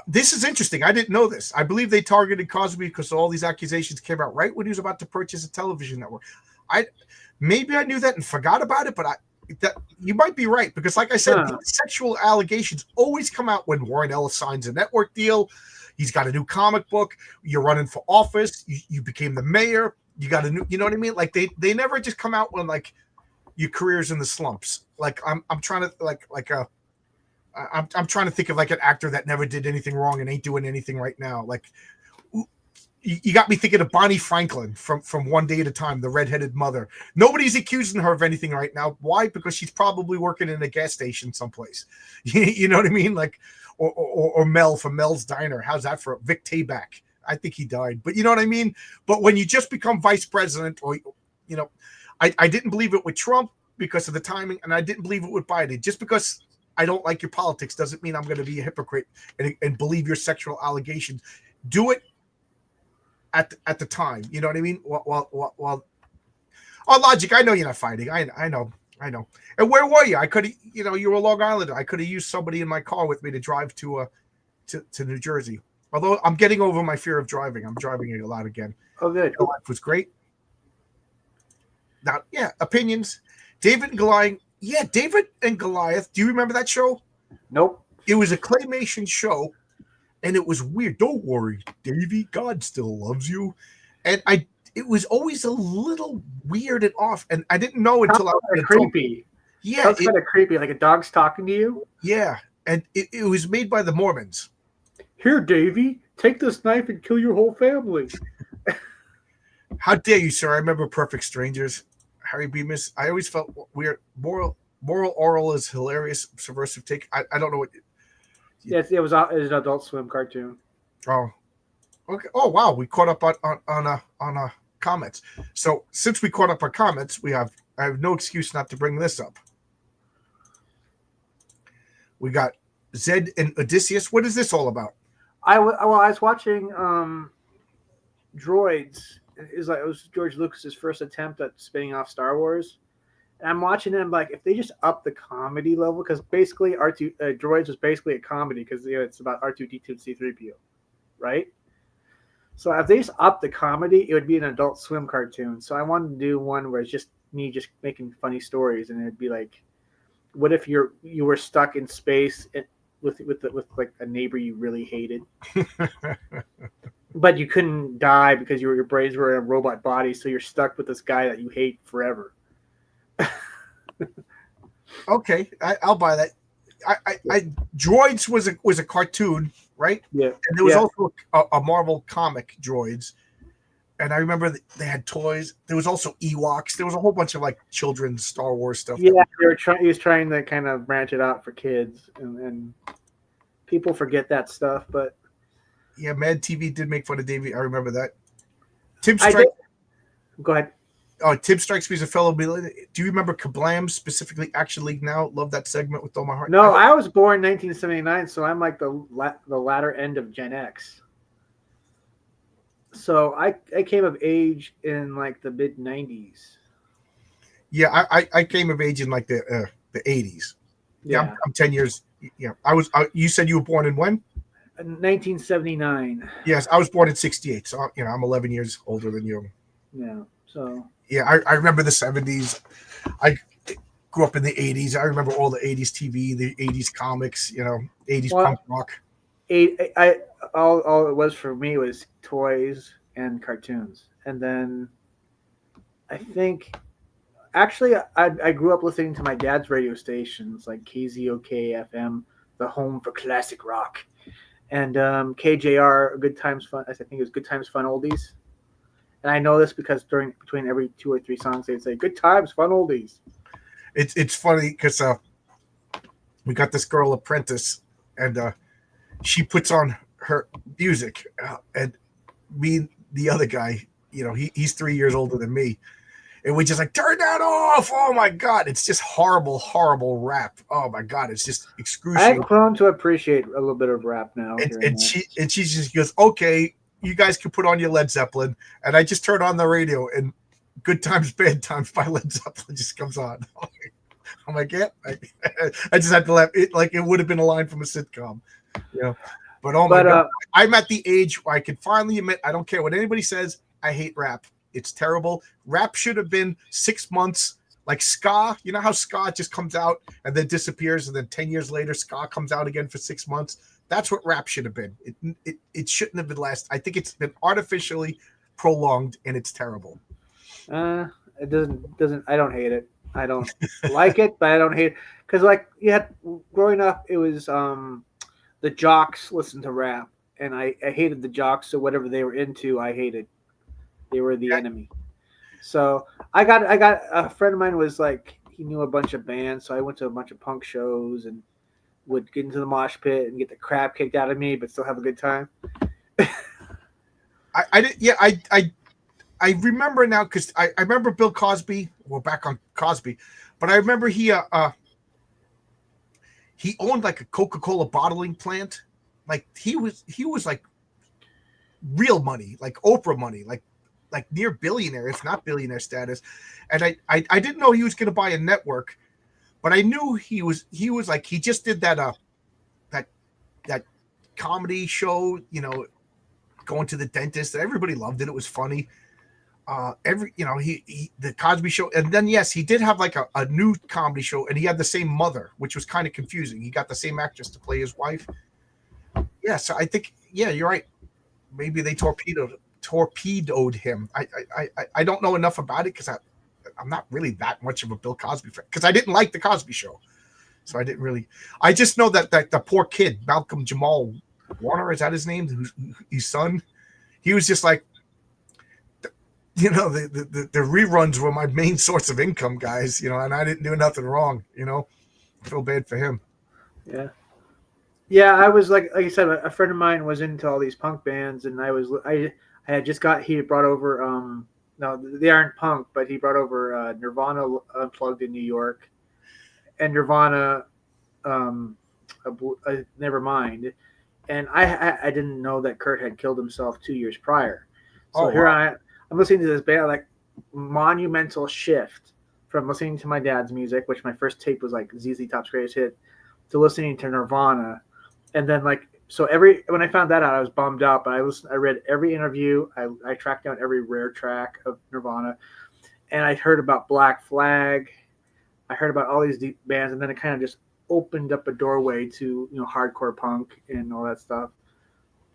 This is interesting. I didn't know this. I believe they targeted Cosby because all these accusations came out right when he was about to purchase a television network. Maybe I knew that and forgot about it, but you might be right because, like I said, sexual allegations always come out when Warren Ellis signs a network deal. He's got a new comic book. You're running for office. You became the mayor. You got a new. You know what I mean? Like they never just come out when like your career's in the slumps. Like I'm trying to I'm trying to think of like an actor that never did anything wrong and ain't doing anything right now. Like you got me thinking of Bonnie Franklin from One Day at a Time, the redheaded mother. Nobody's accusing her of anything right now. Why? Because she's probably working in a gas station someplace. You know what I mean? Like or Mel from Mel's Diner. How's that for Vic Tayback? I think he died, but you know what I mean? But when you just become vice president or, you know, I didn't believe it with Trump because of the timing, and I didn't believe it with Biden. Just because I don't like your politics doesn't mean I'm going to be a hypocrite and believe your sexual allegations. Do it at the time. You know what I mean? Well, Logic, I know you're not fighting. I know. And where were you? I could have, you know, you were a Long Islander. I could have used somebody in my car with me to drive to New Jersey. Although I'm getting over my fear of driving. I'm driving it a lot again. Oh, good. Your life was great. Now, yeah, opinions. David and Goliath. Yeah, David and Goliath. Do you remember that show? Nope. It was a claymation show, and it was weird. Don't worry, Davey. God still loves you. And it was always a little weird and off, and I didn't know until I was creepy. Yeah, that's kind of creepy. Like a dog's talking to you. Yeah, and it was made by the Mormons. Here, Davey, take this knife and kill your whole family. How dare you, sir? I remember Perfect Strangers. Harry Bemis. I always felt weird. Moral Oral is hilarious, subversive take. I don't know what. Yeah, it was an Adult Swim cartoon. Oh, okay. Oh wow, we caught up on comments. So since we caught up on comments, I have no excuse not to bring this up. We got Zed and Odysseus. What is this all about? I was watching Droids. It was George Lucas's first attempt at spinning off Star Wars. And I'm watching them like if they just up the comedy level, because basically R2 Droids was basically a comedy because it's about R2D2 and C3PO, right? So if they just up the comedy, it would be an Adult Swim cartoon. So I wanted to do one where it's just me just making funny stories, and it'd be like, what if you were stuck in space with like a neighbor you really hated, but you couldn't die because your brains were in a robot body, so you're stuck with this guy that you hate forever. Okay, I'll buy that. Droids was a cartoon, right? Yeah, And there was also a Marvel comic, Droids. And I remember they had toys. There was also Ewoks. There was a whole bunch of like children's Star Wars stuff. Yeah, he was trying to kind of branch it out for kids, and people forget that stuff. But yeah, Mad TV did make fun of Davey. I remember that. Tim Go ahead. Oh, Tim Strikes Me as a fellow. Do you remember Kablam, specifically Action League Now? Love that segment with all my heart. No, I was born 1979, so I'm like the latter end of Gen X. So I came of age in like the mid 90s. Yeah, I came of age in like the 80s. Yeah, I'm 10 years. Yeah, you said you were born in when? 1979. Yes, I was born in 68. So I'm 11 years older than you. Yeah. So. Yeah, I remember the 70s. I grew up in the 80s. I remember all the 80s TV, the 80s comics. 80s punk rock. All it was for me was toys and cartoons, and then I think actually I grew up listening to my dad's radio stations like KZOK FM, the home for classic rock, and KJR, Good Times Fun. I think it was Good Times Fun Oldies, and I know this because between every 2 or 3 songs they'd say Good Times Fun Oldies. It's funny because we got this girl apprentice, and she puts on her music, and me, the other guy, he's 3 years older than me, and we just like turn that off. Oh my god, it's just horrible rap. Oh my god, it's just excruciating. I've grown to appreciate a little bit of rap now. And she just goes, okay, you guys can put on your Led Zeppelin, and I just turn on the radio, and Good Times Bad Times by Led Zeppelin just comes on. I'm like, yeah, I just had to laugh. It would have been a line from a sitcom, But oh my god, I'm at the age where I can finally admit I don't care what anybody says. I hate rap. It's terrible. Rap should have been 6 months, like ska. You know how ska just comes out and then disappears, and then 10 years later, ska comes out again for 6 months. That's what rap should have been. It shouldn't have been last. I think it's been artificially prolonged, and it's terrible. It doesn't. I don't hate it. I don't like it, but I don't hate it because growing up, it was the jocks listened to rap, and I hated the jocks. So whatever they were into, I hated. They were the enemy. So I got a friend of mine was like he knew a bunch of bands, so I went to a bunch of punk shows and would get into the mosh pit and get the crap kicked out of me, but still have a good time. I remember now because I remember Bill Cosby. We're back on Cosby, but I remember he owned like a Coca-Cola bottling plant. Like he was like real money, like Oprah money, like near billionaire, if not billionaire status. And I didn't know he was going to buy a network, but I knew he was like he just did that comedy show, going to the dentist. Everybody loved it. It was funny. The Cosby Show, and then yes, he did have like a new comedy show, and he had the same mother, which was kind of confusing. He got the same actress to play his wife. Yeah, so I think you're right. Maybe they torpedoed him. I don't know enough about it because I'm not really that much of a Bill Cosby fan because I didn't like the Cosby Show, so I didn't really. I just know that the poor kid Malcolm Jamal Warner, is that his name? His son. He was just like. The reruns were my main source of income, guys, and I didn't do nothing wrong, I feel bad for him. Yeah. Yeah, I was like I said, a friend of mine was into all these punk bands, and I had just he brought over no, they aren't punk, but he brought over Nirvana Unplugged in New York, and Nirvana Nevermind, and I didn't know that Kurt had killed himself 2 years prior. So Oh, here wow. I'm listening to this band, like monumental shift from listening to my dad's music, which my first tape was like ZZ Top's greatest hit, to listening to Nirvana, and then like so when I found that out, I was bummed out. But I read every interview, I tracked down every rare track of Nirvana, and I heard about Black Flag, I heard about all these deep bands, and then it kind of just opened up a doorway to hardcore punk and all that stuff.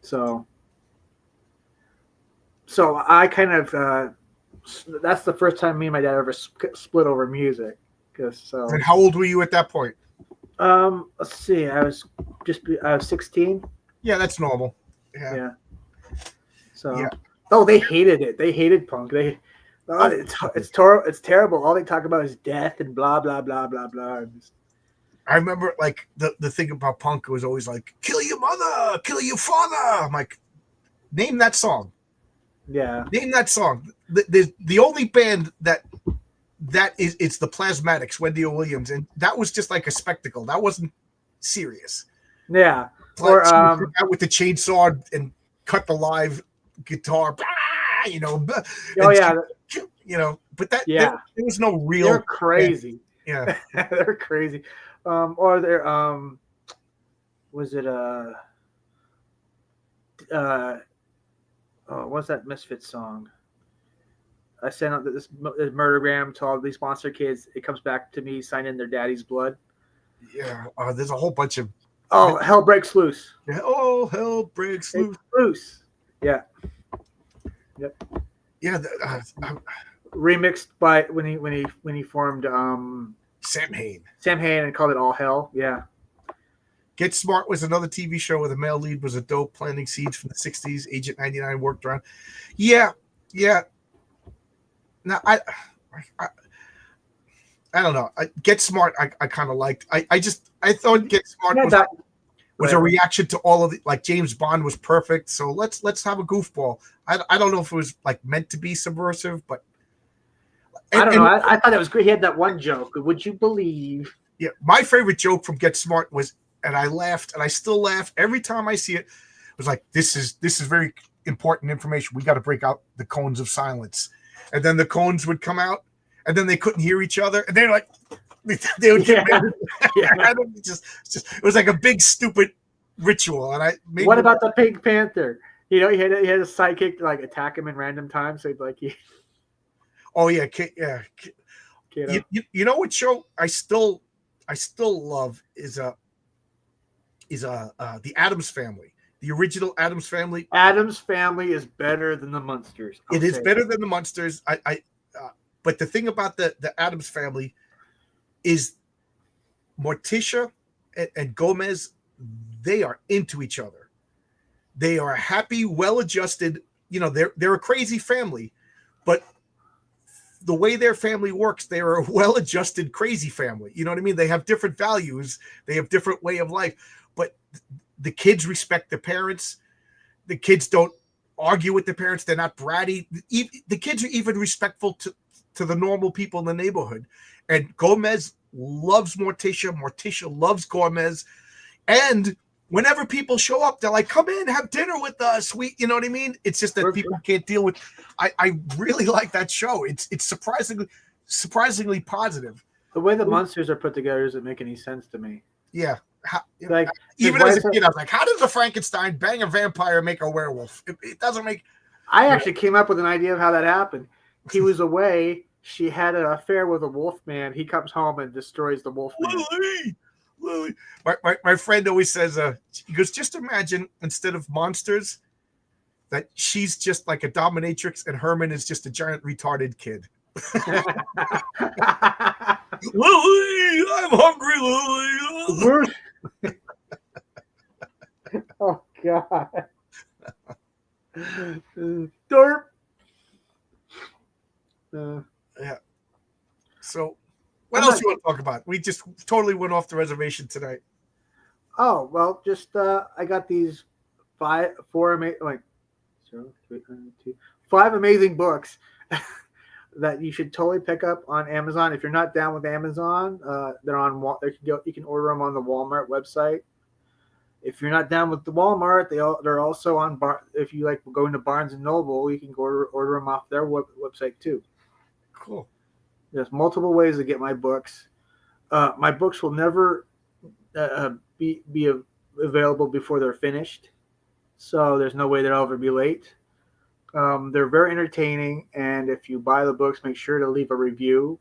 So I kind of that's the first time me and my dad ever split over music. And how old were you at that point? Let's see, I was 16. Yeah, that's normal. Yeah. So Yeah. oh, they hated it. They hated punk. It's terrible. All they talk about is death and blah blah blah blah blah. I remember like the thing about punk was always like, kill your mother, kill your father. I'm like, name that song. Yeah. Name that song. The only band that is, it's the Plasmatics, Wendy O. Williams, and that was just like a spectacle. That wasn't serious. Yeah. Or out with the chainsaw and cut the live guitar. Oh yeah. But that Yeah. there was no real. They're crazy. Yeah. They're crazy. Or they're was it what's that Misfits song? I sent out this murdergram to all these monster kids. It comes back to me signing their daddy's blood. Yeah. There's a whole bunch of. Oh, hell breaks loose. Yeah. Oh, hell breaks loose. Loose. Yeah. Yep. Yeah. Remixed by when he formed Sam Hain. Sam Hain and called it All Hell. Yeah. Get Smart was another TV show where the male lead was a dope planting seeds from the 60s. Agent 99 worked around. Yeah. Now, I don't know. Get Smart, I kind of liked. I thought Get Smart was a reaction to all of it. Like James Bond was perfect. So let's have a goofball. I don't know if it was like meant to be subversive, but. I don't know. I thought it was great. He had that one joke. Would you believe? Yeah. My favorite joke from Get Smart was, and I laughed, and I still laugh every time I see it. It was like, this is very important information. We got to break out the cones of silence. And then the cones would come out, and then they couldn't hear each other, and they're like, they would get mad. Yeah. It was like a big stupid ritual. And what about the Pink Panther? He had a sidekick to like attack him in random times. So he'd like, oh yeah, yeah. You know what show I still love is the Addams Family. The original Addams Family. Addams Family is better than the Munsters. It is better than the Munsters. But the thing about the Addams Family is Morticia and Gomez, they are into each other. They are happy, well-adjusted. They're a crazy family, but the way their family works, they are a well-adjusted, crazy family. You know what I mean? They have different values. They have different way of life, but the kids respect their parents. The kids don't argue with their parents. They're not bratty. The kids are even respectful to the normal people in the neighborhood. And Gomez loves Morticia. Morticia loves Gomez. And whenever people show up, they're like, come in, have dinner with us. You know what I mean? It's just that people can't deal with. I really like that show. It's surprisingly positive. The way the Munsters are put together doesn't make any sense to me. Yeah. Like even as a kid, I was like, how does a Frankenstein bang a vampire make a werewolf? It doesn't make. I actually came up with an idea of how that happened. He was away. She had an affair with a wolf man. He comes home and destroys the wolf man. Lily. My friend always says, he goes, just imagine instead of monsters, that she's just like a dominatrix and Herman is just a giant retarded kid. Lily, I'm hungry, Lily. Oh God. Derp. Yeah. So what else you want to talk about? We just totally went off the reservation tonight. Oh, well, just I got these five amazing books that you should totally pick up on Amazon. If you're not down with Amazon, they're on. You can order them on the Walmart website. If you're not down with the Walmart, they're also on if you like going to Barnes and Noble, you can go order them off their website too. Cool. There's multiple ways to get my books. My books will never be available before they're finished, so there's no way they'll ever be late. They're very entertaining, and if you buy the books, make sure to leave a review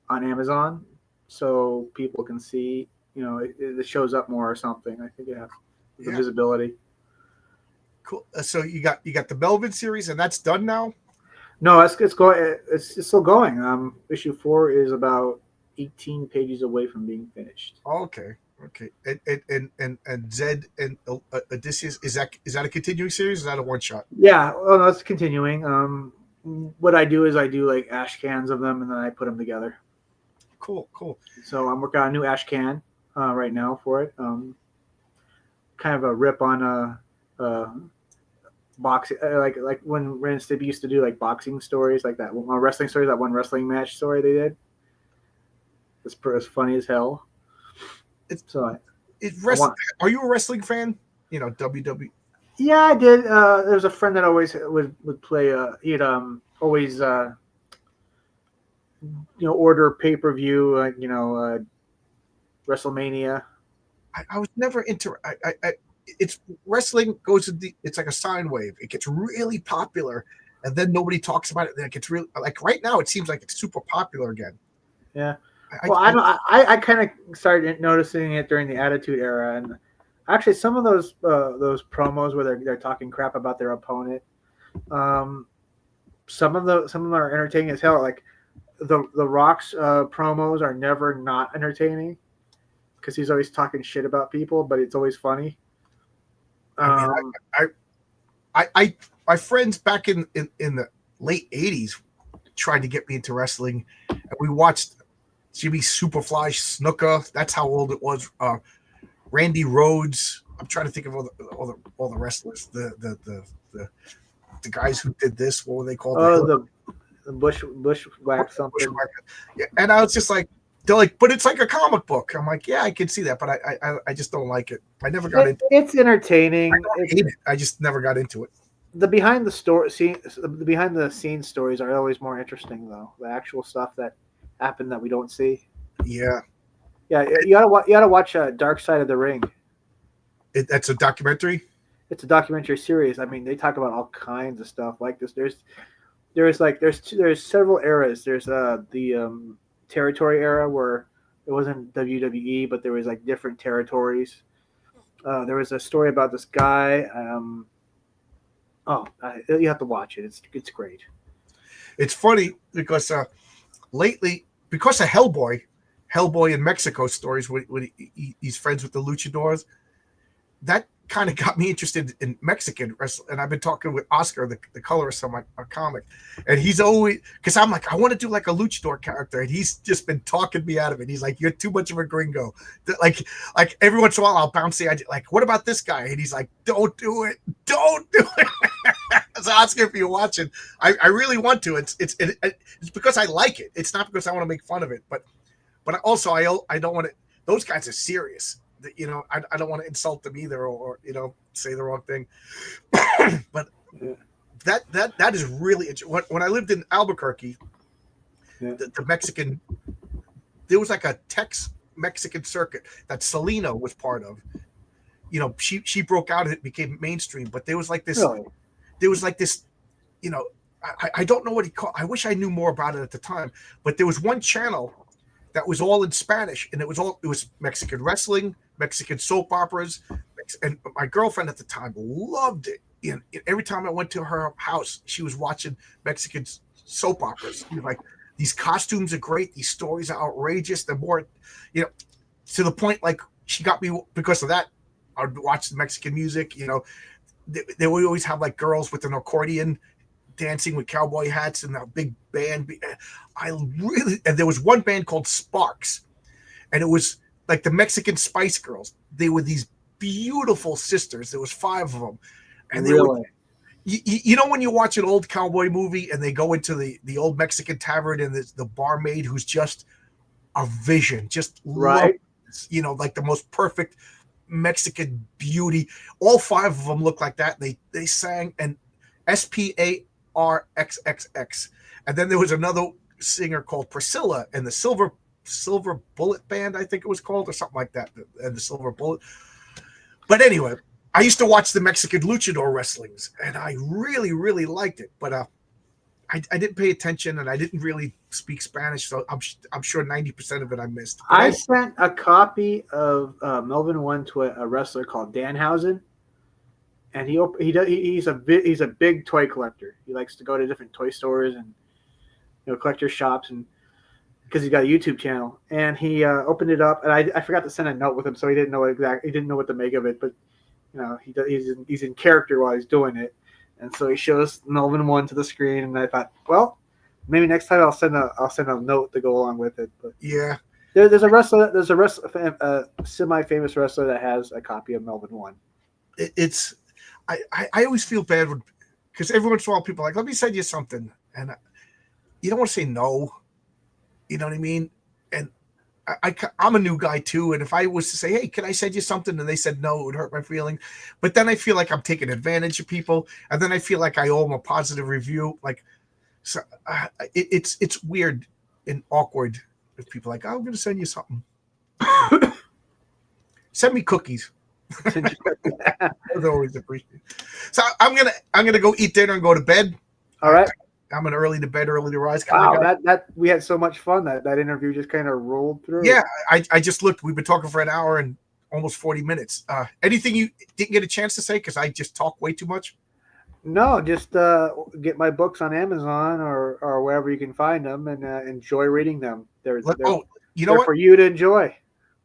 on Amazon so people can see. It shows up more or something. I think it has the visibility. Cool. So you got the Melvin series, and that's done now. No, it's going. It's still going. Issue 4 is about 18 pages away from being finished. Okay. And Zed and Odysseus, is that a continuing series? Or is that a one shot? Yeah. Oh no, it's continuing. What I do is I do like ash cans of them, and then I put them together. Cool. So I'm working on a new ash can right now for it. Kind of a rip on boxing, like when Ren and Stimpy used to do like boxing stories, like that wrestling stories, that one wrestling match story they did. It's funny as hell. Are you a wrestling fan? WWE. Yeah, I did. There was a friend that always would play. He'd always order pay-per-view. WrestleMania. I was never into. It's wrestling goes to it's like a sine wave. It gets really popular, and then nobody talks about it. Then it gets really like right now. It seems like it's super popular again. Yeah. I kind of started noticing it during the Attitude Era, and actually some of those promos where they're talking crap about their opponent. Some of them are entertaining as hell. Like the Rock's promos are never not entertaining because he's always talking shit about people, but it's always funny. My friends back in the late '80s tried to get me into wrestling, and we watched Jimmy Superfly Snuka. That's how old it was. Randy Rhodes. I'm trying to think of all the wrestlers. The guys who did this. What were they called? The bushwhack something. Bushwhack. Yeah, and I was just like, they're like, but it's like a comic book. I'm like, yeah, I can see that, but I just don't like it. I never got into it. It's entertaining. I don't hate it. I just never got into it. The behind the scenes stories are always more interesting, though. The actual stuff that happened that we don't see. Yeah. You gotta watch Dark Side of the Ring. That's a documentary. It's a documentary series. I mean, they talk about all kinds of stuff like this. There's several eras. There's the territory era where it wasn't WWE, but there was like different territories. There was a story about this guy. You have to watch it. It's great. It's funny because lately, because of Hellboy in Mexico stories, when he's friends with the luchadors, that kind of got me interested in Mexican wrestling. And I've been talking with Oscar, the colorist on my comic, and he's always, because I'm like, I want to do like a luchador character, and he's just been talking me out of it. He's like, you're too much of a gringo. Like every once in a while I'll bounce the idea, like, what about this guy? And he's like, don't do it. So Oscar, if you're watching, I really want to. It's because I like it. It's not because I want to make fun of it, but also I don't want to. Those guys are serious. I don't want to insult them either, or say the wrong thing. But that is really when I lived in Albuquerque, the Mexican, there was like a Tex-Mexican circuit that Selena was part of. She broke out and it became mainstream, but there was like this. Really? There was like this, I don't know what he called. I wish I knew more about it at the time, but there was one channel that was all in Spanish, and it was Mexican wrestling, Mexican soap operas, and my girlfriend at the time loved it. Every time I went to her house, she was watching Mexican soap operas. Like, these costumes are great, these stories are outrageous. They're more, to the point like she got me because of that. I'd watch the Mexican music. They would always have like girls with an accordion dancing with cowboy hats and a big band. And there was one band called Sparks, and it was like the Mexican Spice Girls. They were these beautiful sisters. There was 5 of them, and they really? When you watch an old cowboy movie and they go into the old Mexican tavern, and the barmaid who's just a vision, just right, like the most perfect Mexican beauty. All 5 of them look like that. They sang and SPARXXX. And then there was another singer called Priscilla and the Silver Bullet Band, I think it was called, or something like that. And the Silver Bullet. But anyway, I used to watch the Mexican luchador wrestlings, and I really, really liked it. But I didn't pay attention, and I didn't really speak Spanish, so I'm sure 90% of it I missed. But I sent a copy of Melvin One to a wrestler called Danhausen, and he's a big toy collector. He likes to go to different toy stores and collector shops, and because he's got a YouTube channel. And he opened it up, and I forgot to send a note with him, so he didn't know what to make of it. But he's in character while he's doing it. And so he shows Melvin One to the screen, and I thought, well, maybe next time I'll send a note to go along with it. But yeah, there's a semi-famous wrestler that has a copy of Melvin One. I always feel bad because every once in a while people are like, let me send you something, and you don't want to say no, you know what I mean? And I'm a new guy too, and if I was to say, hey, can I send you something, and they said no, it would hurt my feeling. But then I feel like I'm taking advantage of people, and then I feel like I owe them a positive review. Like, so it's weird and awkward if people are like, oh, I'm going to send you something. Send me cookies. That's always appreciated. So I'm gonna go eat dinner and go to bed. All right. I'm an early to bed, early to rise. Wow, that we had so much fun that interview just kind of rolled through. Yeah, I just looked. We've been talking for an hour and almost 40 minutes. Anything you didn't get a chance to say because I just talk way too much? No, just get my books on Amazon or wherever you can find them, and enjoy reading them. They're for you to enjoy.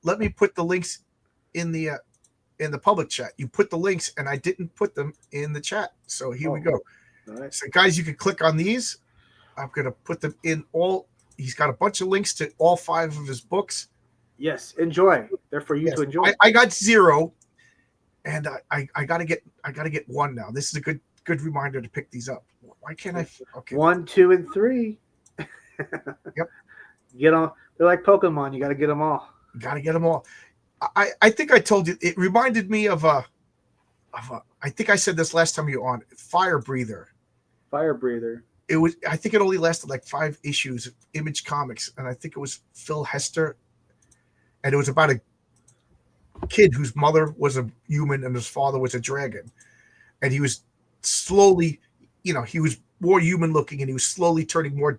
Let me put the links in the public chat. You put the links, and I didn't put them in the chat. So here we go. All right. So guys, you can click on these. I'm going to put them in all. He's got a bunch of links to all 5 of his books. Yes, enjoy. They're for you to enjoy. I got 0, and I got to get 1 now. This is a good reminder to pick these up. Why can't I? Okay. 1, 2, and 3. Yep. Get them. They're like Pokemon. You got to get them all. You got to get them all. I think I told you. It reminded me of a. I think I said this last time you were on. Fire Breather. Fire Breather. It was. I think it only lasted like 5 issues of Image Comics, and I think it was Phil Hester, and it was about a kid whose mother was a human and his father was a dragon, and he was slowly, he was more human looking, and he was slowly turning more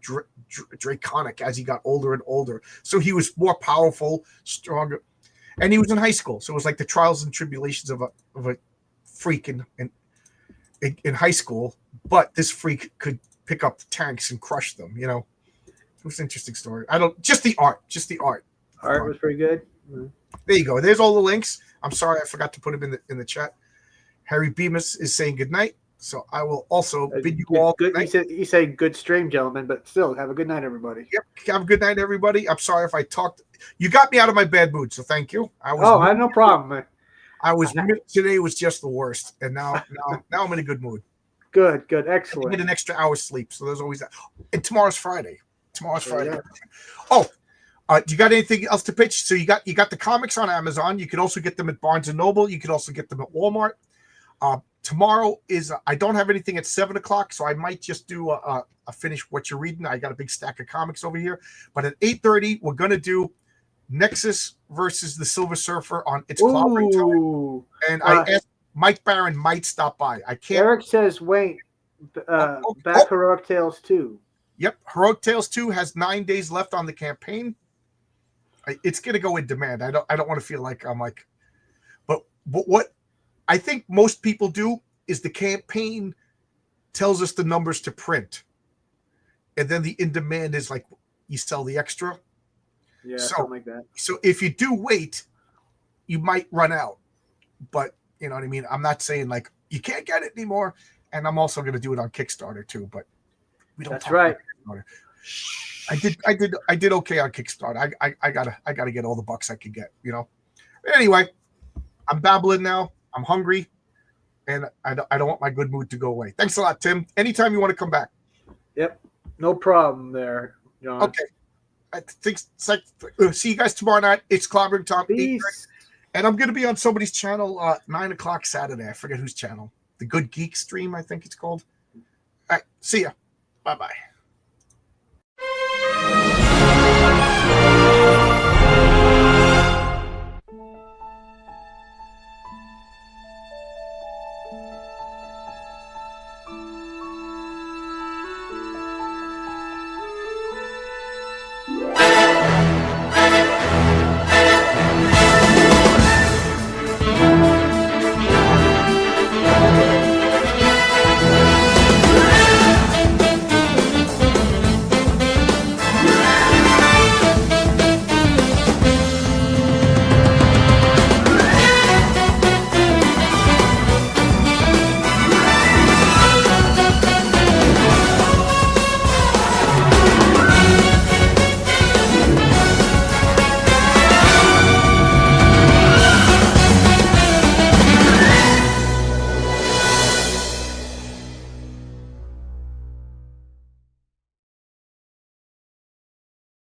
draconic as he got older and older. So he was more powerful, stronger, and he was in high school. So it was like the trials and tribulations of a freak in high school, but this freak could pick up the tanks and crush them. It was an interesting story. Just the art. Art was pretty good. Mm-hmm. There you go. There's all the links. I'm sorry I forgot to put them in the chat. Harry Bemis is saying good night, so I will also bid you all good night. He said good stream, gentlemen, but still have a good night, everybody. Yep, have a good night, everybody. I'm sorry if I talked. You got me out of my bad mood, so thank you. I have no problem, man. Today was just the worst, and now I'm in a good mood. Good, excellent. I get an extra hour's sleep, so there's always that. And tomorrow's Friday. Yeah. Oh, do you got anything else to pitch? So you got the comics on Amazon. You can also get them at Barnes and Noble. You can also get them at Walmart. Tomorrow is I don't have anything at 7:00, so I might just do a finish what you're reading. I got a big stack of comics over here. But at 8:30, we're gonna do Nexus versus the Silver Surfer on It's Clobbering Time. And I asked Mike Barron might stop by. I can't. Eric says, wait, back Heroic Tales 2. Yep. Heroic Tales 2 has 9 days left on the campaign. It's going to go in demand. I don't want to feel like I'm like, but what I think most people do is the campaign tells us the numbers to print. And then the in demand is like you sell the extra. Yeah, something like that. So if you do wait, you might run out. But you know what I mean? I'm not saying like you can't get it anymore. And I'm also going to do it on Kickstarter too, but we don't. That's right. I did okay on Kickstarter. I gotta get all the bucks I could get, Anyway, I'm babbling now. I'm hungry, and I don't want my good mood to go away. Thanks a lot, Tim. Anytime you want to come back. Yep, no problem there, John. Okay. I think see you guys tomorrow night. It's Clobbering Time. Peace. And I'm going to be on somebody's channel 9 o'clock Saturday. I forget whose channel. The Good Geek Stream, I think it's called. All right. See ya. Bye-bye.